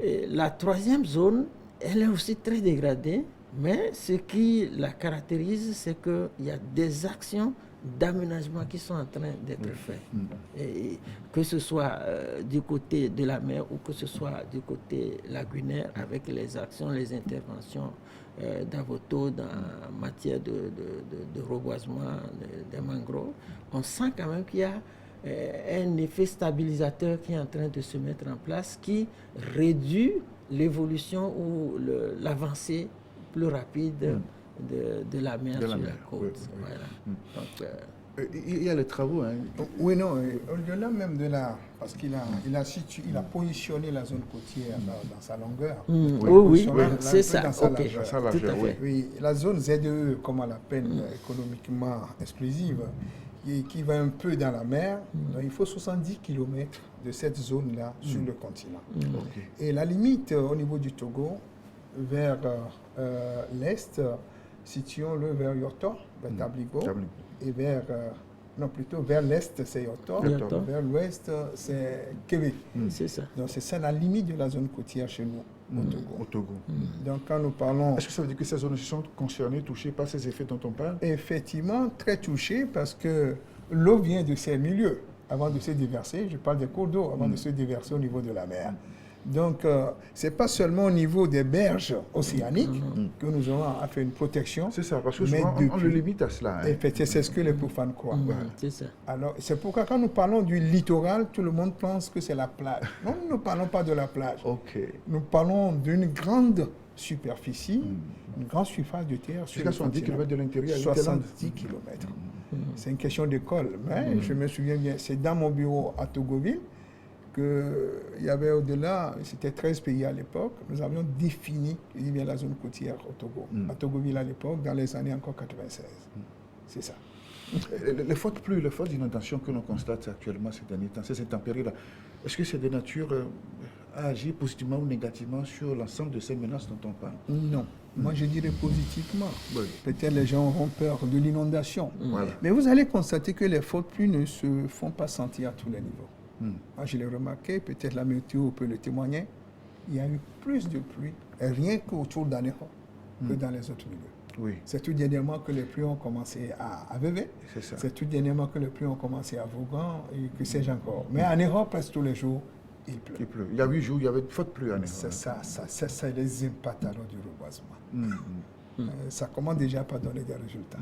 S3: Et la troisième zone, elle est aussi très dégradée, mais ce qui la caractérise, c'est qu'il y a des actions d'aménagement qui sont en train d'être faites. Et que ce soit du côté de la mer ou que ce soit du côté lagunaire, avec les actions, les interventions d'Avoto dans matière de reboisement des mangroves, on sent quand même qu'il y a un effet stabilisateur qui est en train de se mettre en place, qui réduit l'évolution ou l'avancée plus rapide de la mer sur la côte. Voilà.
S1: Donc, il y a les travaux. Hein.
S2: Oui, non, au-delà même de la... Parce qu'il a positionné la zone côtière dans sa longueur.
S3: Oui, c'est ça.
S2: Dans sa
S3: Okay.
S2: largeur. Oui, la zone ZEE, comme on l'appelle économiquement exclusive, qui va un peu dans la mer, donc il faut 70 km de cette zone-là sur le continent. Et la limite au niveau du Togo, vers l'est, situons-le vers Yoto, vers Tabligo, et vers, plutôt vers l'est, c'est Yoto, vers l'ouest, c'est Québec.
S3: C'est ça.
S2: Donc c'est ça la limite de la zone côtière chez nous,
S1: au Togo.
S2: Donc quand nous parlons...
S1: Est-ce que ça veut dire que ces zones sont concernées, touchées par ces effets dont on parle?
S2: Effectivement, très touchées, parce que l'eau vient de ces milieux. Avant de se déverser, je parle des cours d'eau, avant de se déverser au niveau de la mer. Donc, ce n'est pas seulement au niveau des berges océaniques que nous aurons à faire une protection.
S1: C'est ça, parce que souvent, on le limite à cela. Hein.
S2: C'est ce que les profanes croient.
S3: C'est ça.
S2: Alors, c'est pourquoi quand nous parlons du littoral, tout le monde pense que c'est la plage. Non, nous ne parlons pas de la plage. Nous parlons d'une grande superficie, une grande surface de terre.
S1: Jusqu'à 70 km de l'intérieur.
S2: 70 km. C'est une question d'école. Mais je me souviens bien, c'est dans mon bureau à Togoville, qu'il y avait au-delà, c'était 13 pays à l'époque, nous avions défini la zone côtière au Togo, à Togoville à l'époque, dans les années encore 96. C'est ça.
S1: Les fautes pluies, les fautes d'inondation que l'on constate actuellement ces derniers temps, ces intempéries-là, est-ce que c'est de nature à agir positivement ou négativement sur l'ensemble de ces menaces dont on parle?
S2: Non. Moi, je dirais positivement. Peut-être les gens auront peur de l'inondation. Mais vous allez constater que les fautes pluies ne se font pas sentir à tous les niveaux. Moi, je l'ai remarqué, peut-être la météo peut le témoigner, il y a eu plus de pluie, rien qu'autour d'Aného, que dans les autres milieux. C'est tout dernièrement que les pluies ont commencé à Vévé, c'est tout dernièrement que les pluies ont commencé à Vaughan, et que sais-je encore. Mais à Aného, presque tous les jours, il pleut.
S1: Il y a 8 jours, il y avait de fortes pluies à Aného.
S2: C'est ça, les impacts alors du reboisement. Ça commence déjà par donner des résultats.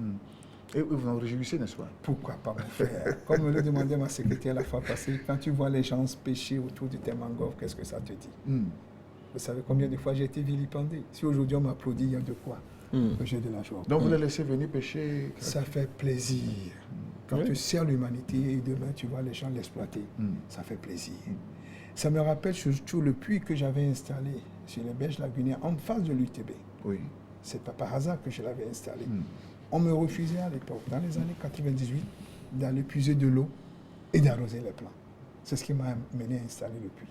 S1: Et vous en réjouissez, n'est-ce pas?
S2: Pourquoi pas, mon frère? Comme me le demandait ma secrétaire la fois passée, quand tu vois les gens se pêcher autour de tes mangroves, qu'est-ce que ça te dit? Vous savez combien de fois j'ai été vilipendé? Si aujourd'hui on m'applaudit, il y a de quoi que j'ai de la joie.
S1: Donc vous les laissez venir pêcher?
S2: Ça fait plaisir. Quand tu sers l'humanité et demain tu vois les gens l'exploiter, ça fait plaisir. Ça me rappelle surtout le puits que j'avais installé sur les berges lagunaires en face de l'UTB. C'est pas par hasard que je l'avais installé. On me refusait à l'époque, dans les années 98, d'aller puiser de l'eau et d'arroser les plants. C'est ce qui m'a mené à installer le puits.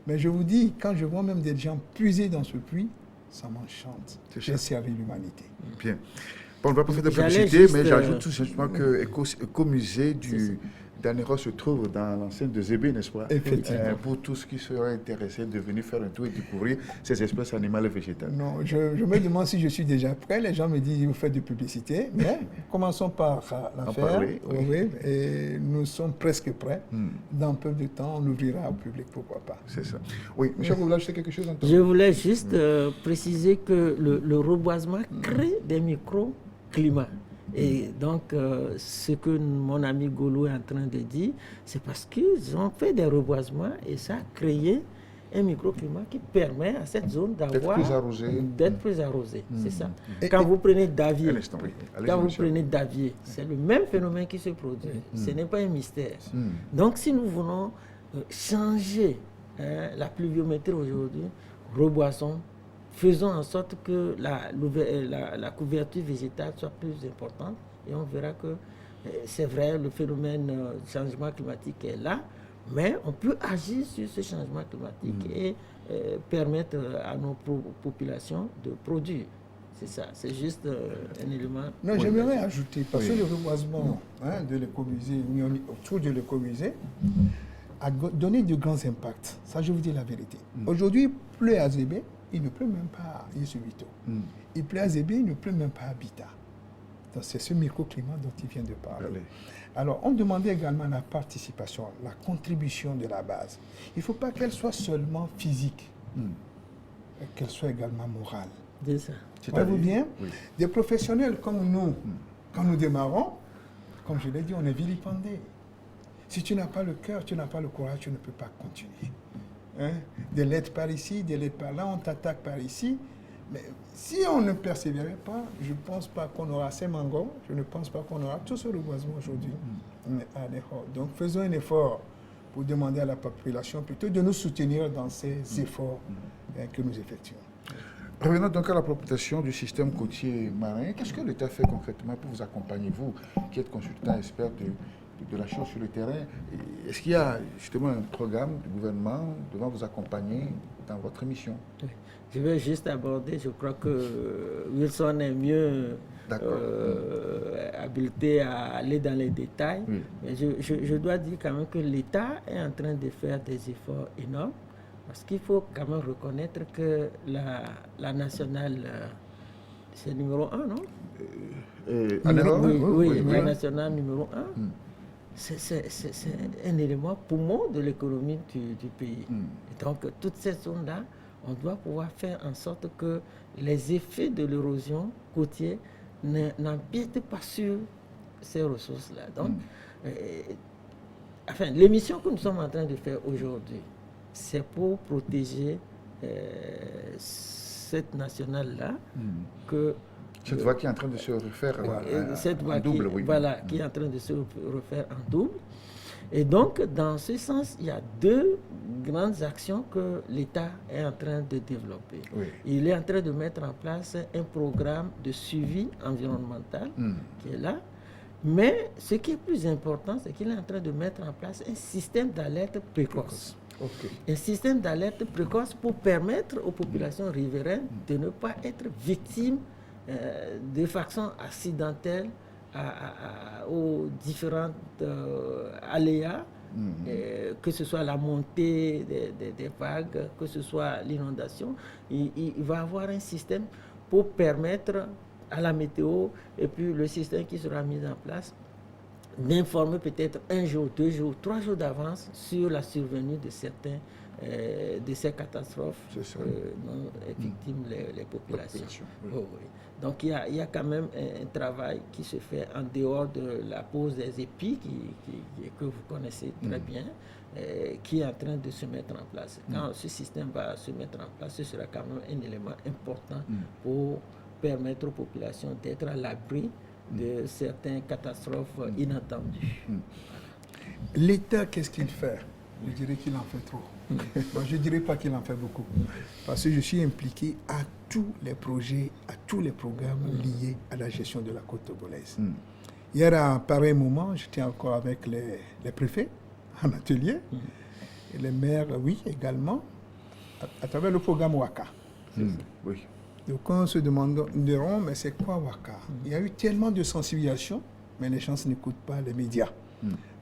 S2: Mais je vous dis, quand je vois même des gens puiser dans ce puits, ça m'enchante. J'ai servi l'humanité.
S1: Bien. Bon, on ne va pas faire de publicité, mais j'ajoute tout simplement que Écomusée d'Aného se trouve dans l'enceinte de Zébé, n'est-ce pas?
S2: Effectivement.
S1: Pour tous qui seraient intéressés de venir faire un tour et découvrir ces espèces animales et végétales.
S2: Non, je me demande si je suis déjà prêt. Les gens me disent vous faites de publicité, mais commençons par la faire. Et nous sommes presque prêts. Dans peu de temps, on ouvrira au public, pourquoi pas.
S1: C'est ça. Oui, Michel, vous voulez ajouter quelque chose?
S3: Je voulais juste préciser que le reboisement crée des microclimats. Et donc, ce que mon ami Golo est en train de dire, c'est parce qu'ils ont fait des reboisements et ça a créé un microclimat qui permet à cette zone d'avoir d'être plus arrosée. C'est ça. Quand vous prenez Davier, c'est le même phénomène qui se produit. Ce n'est pas un mystère. Donc, si nous voulons changer la pluviométrie aujourd'hui, reboisons. Faisons en sorte que la couverture végétale soit plus importante et on verra que c'est vrai, le phénomène du changement climatique est là, mais on peut agir sur ce changement climatique et permettre à nos populations de produire. C'est ça, c'est juste un élément.
S2: Non, j'aimerais ajouter, parce que le reboisement de l'écomusée, autour de l'écomusée, a donné de grands impacts. Ça, je vous dis la vérité. Aujourd'hui, il pleut à Zébé, il ne pleut même pas à Yesubito. Il pleut à Zébé, il ne pleut même pas à Bita. Donc, c'est ce microclimat dont il vient de parler.
S1: Allez.
S2: Alors, on demandait également la participation, la contribution de la base. Il ne faut pas qu'elle soit seulement physique, qu'elle soit également morale.
S3: C'est ça.
S2: Voyez-vous bien,
S1: Oui.
S2: des professionnels comme nous, quand nous démarrons, comme je l'ai dit, on est vilipendés. Si tu n'as pas le cœur, tu n'as pas le courage, tu ne peux pas continuer. Hein? Des lettres par ici, des lettres par là, on t'attaque par ici. Mais si on ne persévérait pas, je ne pense pas qu'on aura ces mangos, je ne pense pas qu'on aura tout ce reboisement aujourd'hui. Donc faisons un effort pour demander à la population plutôt de nous soutenir dans ces efforts que nous effectuons.
S1: Revenons donc à la proposition du système côtier marin. Qu'est-ce que l'État fait concrètement pour vous accompagner, vous qui êtes consultant expert de la chose sur le terrain? Est-ce qu'il y a justement un programme du gouvernement devant vous accompagner dans votre mission?
S3: Je vais juste aborder, je crois que Wilson est mieux habilité à aller dans les détails.
S1: Oui.
S3: Mais je dois dire quand même que l'État est en train de faire des efforts énormes. Parce qu'il faut quand même reconnaître que la nationale, c'est numéro 1, non? Oui, la nationale numéro 1, c'est un élément poumon de l'économie du pays. Et donc, toutes ces zones-là, on doit pouvoir faire en sorte que les effets de l'érosion côtière n'empiètent pas sur ces ressources-là. Donc, enfin, l'émission que nous sommes en train de faire aujourd'hui, c'est pour protéger cette nationale-là que...
S1: Cette voie qui est en train de se refaire en double, oui.
S3: Voilà, qui est en train de se refaire en double. Et donc, dans ce sens, il y a deux grandes actions que l'État est en train de développer.
S1: Oui.
S3: Il est en train de mettre en place un programme de suivi environnemental qui est là. Mais ce qui est plus important, c'est qu'il est en train de mettre en place un système d'alerte précoce.
S1: Okay.
S3: Un système d'alerte précoce pour permettre aux populations riveraines de ne pas être victimes de façon accidentelle aux différentes aléas, que ce soit la montée des vagues, que ce soit l'inondation. Il va y avoir un système pour permettre à la météo et puis le système qui sera mis en place d'informer peut-être 1 jour, 2 jours, 3 jours d'avance sur la survenue de certains de ces catastrophes dont est victime les populations. Oui. Oh, oui. Donc il y a quand même un travail qui se fait en dehors de la pose des épis que vous connaissez très bien, qui est en train de se mettre en place. Quand ce système va se mettre en place, ce sera quand même un élément important pour permettre aux populations d'être à l'abri de certaines catastrophes inattendues.
S2: L'État, qu'est-ce qu'il fait? Je dirais qu'il en fait trop. Bon, je ne dirais pas qu'il en fait beaucoup. Parce que je suis impliqué à tous les projets, à tous les programmes liés à la gestion de la côte togolaise. Hier, à un pareil moment, j'étais encore avec les préfets en atelier, et les maires, oui, également, à travers le programme WACA.
S1: Oui.
S2: Donc on se demanderont, mais c'est quoi WACA? Il y a eu tellement de sensibilisation, mais les gens n'écoutent pas les médias.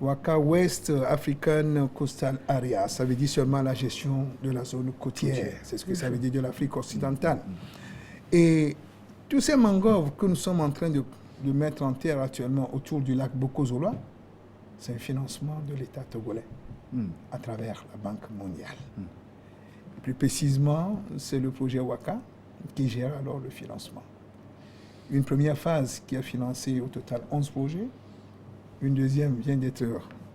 S2: WACA, West African Coastal Area, ça veut dire seulement la gestion de la zone côtière. C'est ce que ça veut dire de l'Afrique occidentale. Et tous ces mangroves que nous sommes en train de mettre en terre actuellement autour du lac Bokozolo, c'est un financement de l'État togolais à travers la Banque mondiale. Et plus précisément, c'est le projet WACA qui gère alors le financement. Une première phase qui a financé au total 11 projets. Une deuxième vient d'être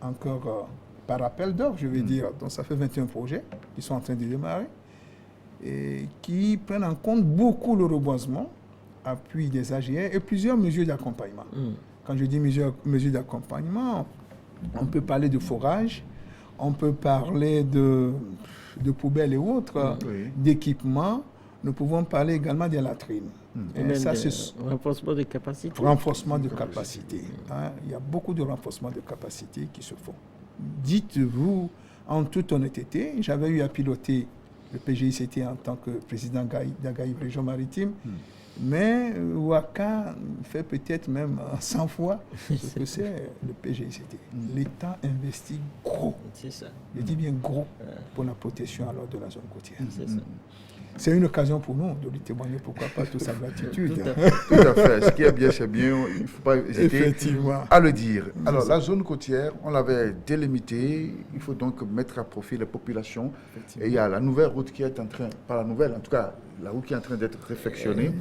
S2: encore par appel d'offres, je vais dire. Donc ça fait 21 projets qui sont en train de démarrer et qui prennent en compte beaucoup le reboisement, appui des AGR et plusieurs mesures d'accompagnement. Quand je dis mesures d'accompagnement, on peut parler de forage, on peut parler de poubelles et autres, d'équipements. Nous pouvons parler également des latrines.
S3: Et ça, c'est renforcement de capacité.
S2: Renforcement de capacité. Il y a beaucoup de renforcement de capacité qui se font. Dites-vous, en toute honnêteté, j'avais eu à piloter le PGICT en tant que président d'Agaï Région Maritime. Mais Ouaka fait peut-être même 100 fois ce que c'est le PGICT. L'État investit gros, je dis bien gros, pour la protection alors de la zone côtière. C'est une occasion pour nous de lui témoigner, pourquoi pas, toute sa gratitude.
S1: Tout à fait. Ce qui est bien, c'est bien. Il ne faut pas hésiter à le dire. Alors, la zone côtière, on l'avait délimitée. Il faut donc mettre à profit les populations. Et il y a la nouvelle route qui est en train, pas la nouvelle, en tout cas, la route qui est en train d'être réfectionnée.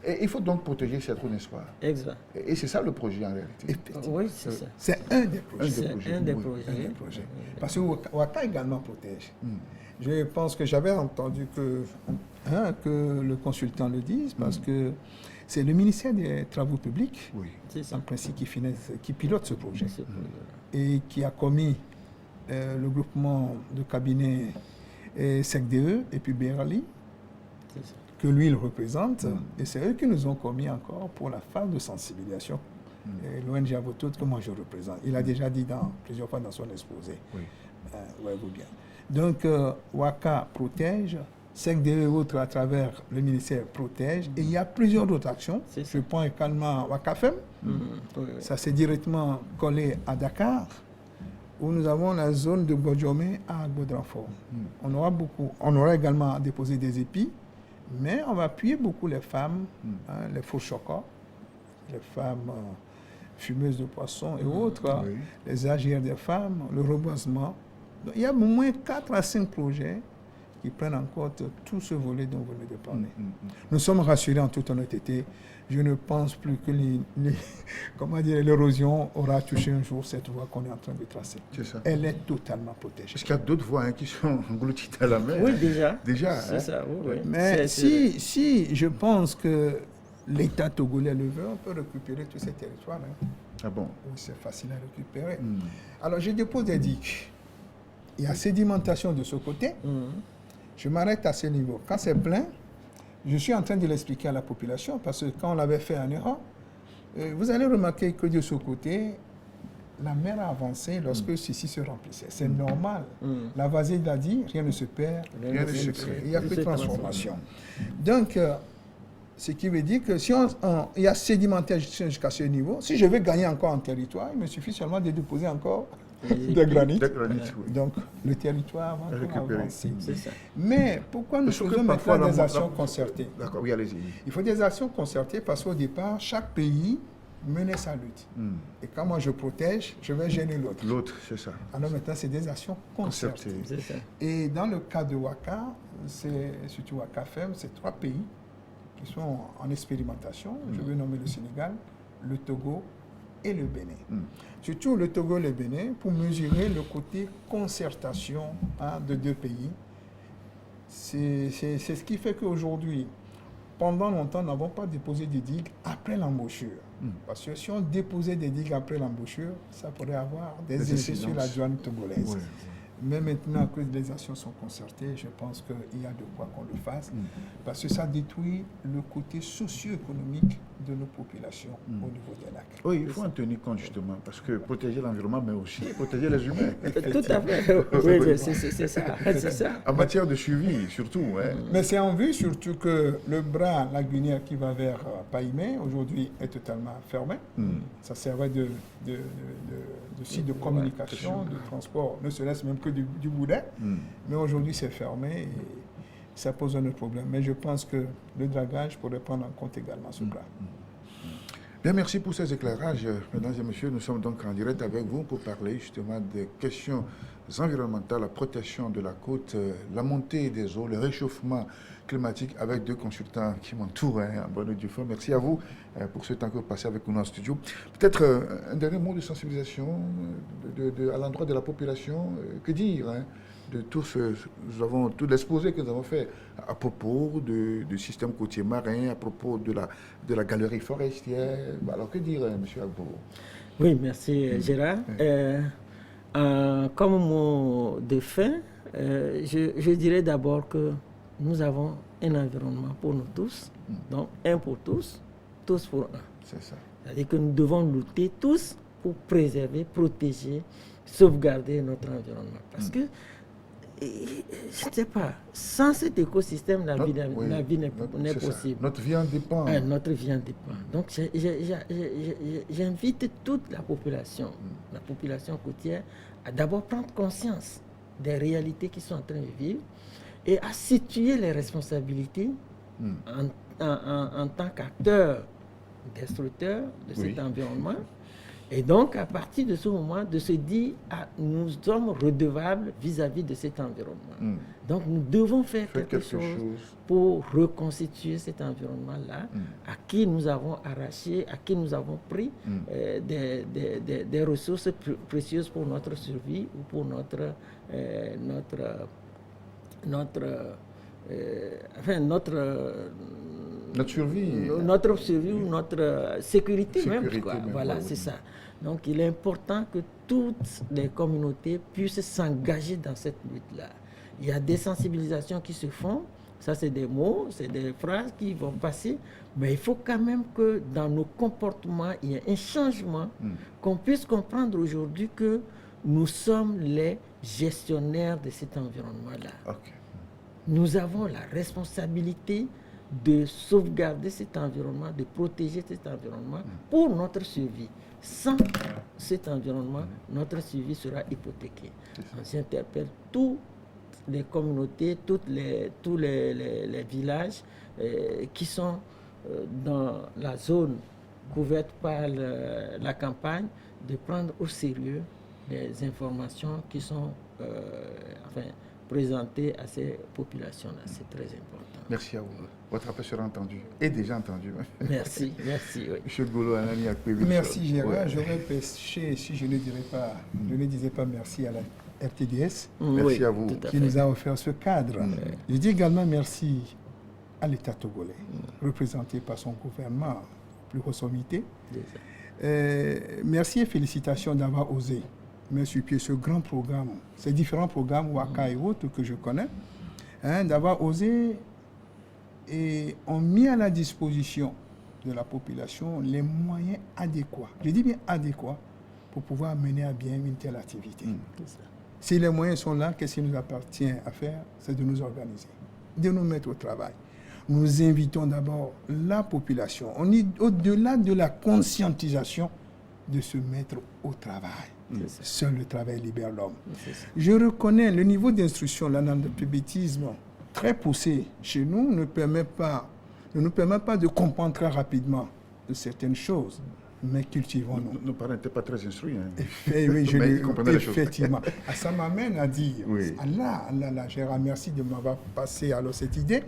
S1: Et il faut donc protéger cette route, n'est-ce pas?
S3: Exact.
S1: Et c'est ça le projet en réalité.
S3: Oui, c'est ça.
S2: C'est un des projets.
S3: C'est un des projets.
S2: Parce que Ouaka également protège. Je pense que j'avais entendu que le consultant le dise, parce que c'est le ministère des Travaux publics, en principe, qui pilote ce projet. Et qui a commis le groupement de cabinets SECDE et puis Berali, que lui il représente, et c'est eux qui nous ont commis encore pour la phase de sensibilisation. L'ONG Avotot que moi je représente. Il a déjà dit plusieurs fois dans son exposé. Voyez-vous bien. Donc, Ouaka protège, SECDE et autres à travers le ministère protège, et il y a plusieurs autres actions. Je prends également Ouakafem, ça c'est directement collé à Dakar, où nous avons la zone de Godjomé à Godranfort. On aura également déposé des épis, mais on va appuyer beaucoup les femmes, les faux chocots, les femmes fumeuses de poissons et autres, les AGR des femmes, le reboisement. Donc, il y a au moins 4 à 5 projets qui prennent en compte tout ce volet dont vous venez de parler. Nous sommes rassurés en toute honnêteté. Je ne pense plus que l'érosion aura touché un jour cette voie qu'on est en train de tracer. Elle est totalement protégée.
S1: Parce qu'il y a d'autres voies qui sont englouties dans la mer.
S3: Oui, déjà.
S1: C'est
S3: ça, oui.
S2: Mais si je pense que l'État togolais le veut, on peut récupérer tous ces territoires.
S1: Ah bon?
S2: Oui, c'est facile à récupérer. Alors, je dépose des digues. Il y a sédimentation de ce côté. Je m'arrête à ce niveau. Quand c'est plein, je suis en train de l'expliquer à la population, parce que quand on l'avait fait en Europe, vous allez remarquer que de ce côté, la mer a avancé lorsque ceci se remplissait. C'est normal. La vasée l'a dit, rien ne se perd, rien ne se crée. Il n'y a que transformation. Donc, ce qui veut dire que si il y a sédimentation jusqu'à ce niveau, si je veux gagner encore en territoire, il me suffit seulement de déposer encore de granit. Donc, le territoire va avancer. Mais pourquoi nous faisons maintenant des actions concertées?
S1: D'accord, oui, allez-y.
S2: Il faut des actions concertées parce qu'au départ, chaque pays menait sa lutte. Et quand moi je protège, je vais gêner l'autre.
S1: L'autre, c'est ça.
S2: Alors maintenant, c'est des actions concertées. Et dans le cas de Ouaka, c'est surtout Ouakafem, c'est 3 pays qui sont en expérimentation. Je veux nommer le Sénégal, le Togo et le Bénin. Surtout le Togo et le Bénin, pour mesurer le côté concertation de 2 pays. C'est ce qui fait qu'aujourd'hui, pendant longtemps, nous n'avons pas déposé des digues après l'embouchure. Parce que si on déposait des digues après l'embouchure, ça pourrait avoir des effets sur la douane togolaise. Mais maintenant que les actions sont concertées, je pense qu'il y a de quoi qu'on le fasse, parce que ça détruit le côté socio-économique de nos populations au niveau des lacs.
S1: Oui, il faut en tenir compte justement, parce que protéger l'environnement, mais aussi protéger les humains.
S3: Tout à fait, oui, c'est ça.
S1: En matière de suivi, surtout.
S2: Mais c'est en vue surtout que le bras lagunaire qui va vers Païmé, aujourd'hui, est totalement fermé. Ça servait de site de communication, de transport, ne serait-ce même que du boudin. Mais aujourd'hui, c'est fermé et ça pose un autre problème. Mais je pense que le dragage pourrait prendre en compte également ce bras.
S1: Bien, merci pour ces éclairages. Mesdames et messieurs, nous sommes donc en direct avec vous pour parler justement des questions environnementales, la protection de la côte, la montée des eaux, le réchauffement climatique avec 2 consultants qui m'entourent en bonne et due forme. Merci à vous pour ce temps que vous passez avec nous en studio. Peut-être un dernier mot de sensibilisation à l'endroit de la population. Que dire de tout tout l'exposé que nous avons fait à propos du système côtier marin, à propos de la galerie forestière. Alors que dire, M. Agbo?
S3: Oui, merci Gérard. Comme mot de fin, je dirais d'abord que nous avons un environnement pour nous tous, donc un pour tous, tous pour un.
S1: C'est ça.
S3: C'est-à-dire que nous devons lutter tous pour préserver, protéger, sauvegarder notre environnement. Parce que je ne sais pas, sans cet écosystème, la vie n'est possible.
S1: Notre vie en dépend.
S3: Notre vie en dépend. Donc, j'invite toute la population côtière, à d'abord prendre conscience des réalités qu'ils sont en train de vivre et à situer les responsabilités en tant qu'acteurs destructeurs de cet environnement. Et donc, à partir de ce moment, de se dire, nous sommes redevables vis-à-vis de cet environnement. Donc, nous devons faire quelque chose pour reconstituer cet environnement-là, à qui nous avons arraché, à qui nous avons pris des ressources précieuses pour notre survie ou pour notre survie ou notre sécurité même. Voilà, c'est ça. Donc, il est important que toutes les communautés puissent s'engager dans cette lutte-là. Il y a des sensibilisations qui se font. Ça, c'est des mots, c'est des phrases qui vont passer. Mais il faut quand même que dans nos comportements, il y ait un changement, qu'on puisse comprendre aujourd'hui que nous sommes les gestionnaires de cet environnement-là. Nous avons la responsabilité de sauvegarder cet environnement, de protéger cet environnement pour notre survie. Sans cet environnement, notre survie sera hypothéquée. J'interpelle toutes les communautés, tous les villages qui sont dans la zone couverte par la campagne, de prendre au sérieux les informations qui sont présentées à ces populations-là. C'est très important.
S1: Merci à vous. Votre appel sera entendu, et déjà entendu.
S3: Merci. Oui.
S1: Monsieur Golo Anani Akpebi.
S2: Merci Gérard. J'aurais péché si je ne disais pas merci à la RTDS.
S1: Merci à vous.
S2: Qui nous a offert ce cadre. Je dis également merci à l'État togolais, représenté par son gouvernement, plus haute sommité. Merci et félicitations d'avoir osé mettre sur pied ce grand programme, ces différents programmes Waka et autres que je connais, d'avoir osé et ont mis à la disposition de la population les moyens adéquats. Je dis bien adéquats pour pouvoir mener à bien une telle activité. Si les moyens sont là, qu'est-ce qui nous appartient à faire? C'est de nous organiser, de nous mettre au travail. Nous invitons d'abord la population, au-delà de la conscientisation, de se mettre au travail. Seul le travail libère l'homme. Je reconnais le niveau d'instruction, l'analphabétisme très poussé chez nous ne nous permet pas de comprendre très rapidement de certaines choses, mais cultivons-nous.
S1: Nos parents n'étaient pas très instruits.
S2: Oui, effectivement. Ça m'amène à dire, Allah, Gérard, merci de m'avoir passé alors cette idée.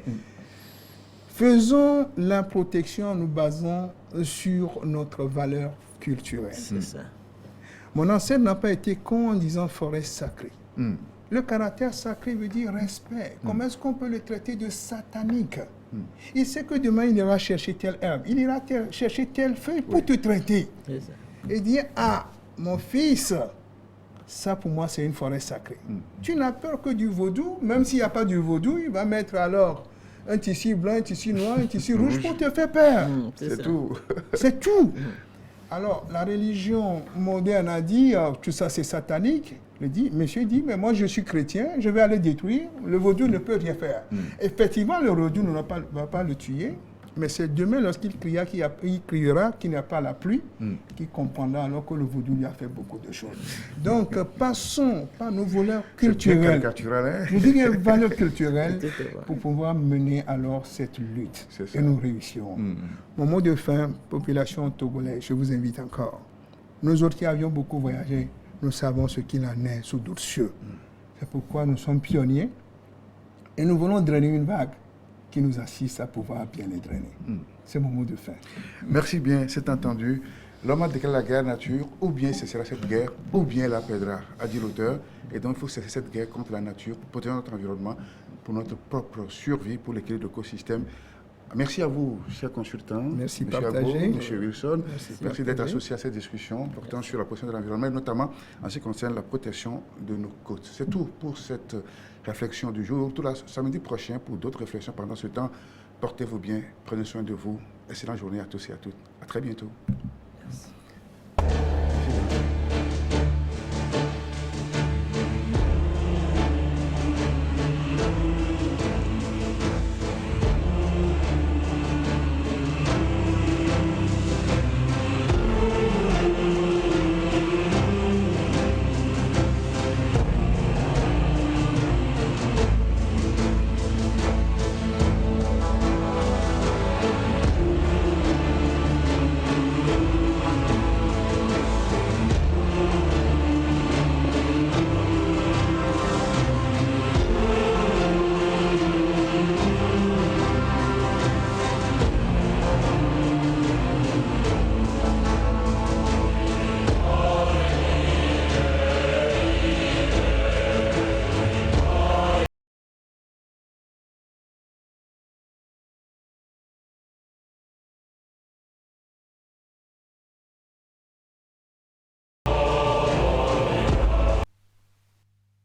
S2: Faisons la protection en nous basant sur notre valeur culturelle.
S3: C'est ça.
S2: Mon ancêtre n'a pas été con en disant forêt sacrée. Le caractère sacré veut dire respect. Comment est-ce qu'on peut le traiter de satanique? Il sait que demain, il ira chercher telle herbe, il ira chercher telle feuille pour te traiter. Et dire, mon fils, ça pour moi, c'est une forêt sacrée. Tu n'as peur que du vaudou, même s'il n'y a pas du vaudou, il va mettre alors un tissu blanc, un tissu noir, un tissu rouge pour te faire peur.
S1: C'est tout.
S2: C'est tout. Alors, la religion moderne a dit, tout ça c'est satanique. Monsieur dit, mais moi je suis chrétien, je vais aller détruire, le vaudou ne peut rien faire. Effectivement, le vaudou ne va pas le tuer, mais c'est demain lorsqu'il criera qu'il n'y a pas la pluie, qu'il comprendra alors que le vaudou lui a fait beaucoup de choses. Donc, passons par nos valeurs culturelles. Je dis bien valeurs culturelles pour pouvoir mener alors cette lutte. Et nous réussirons. Mon mot de fin, population togolaise, je vous invite encore. Nous autres qui avions beaucoup voyagé, nous savons ce qu'il en est sous d'autres cieux. C'est pourquoi nous sommes pionniers et nous voulons drainer une vague qui nous assiste à pouvoir bien les drainer. C'est mon mot de fin.
S1: Merci bien, c'est entendu. L'homme a déclaré la guerre à la nature, ou bien cessera cette guerre, ou bien la perdra, a dit l'auteur. Et donc il faut cesser cette guerre contre la nature, pour protéger notre environnement, pour notre propre survie, pour l'équilibre de l'écosystème. Merci à vous, chers consultants.
S2: Merci,
S1: M. Abo, M. Wilson. Merci d'être associé à cette discussion portant sur la protection de l'environnement, notamment en ce qui concerne la protection de nos côtes. C'est tout pour cette réflexion du jour. Tout samedi prochain pour d'autres réflexions. Pendant ce temps, portez-vous bien, prenez soin de vous. Excellente journée à tous et à toutes. À très bientôt.
S3: Merci.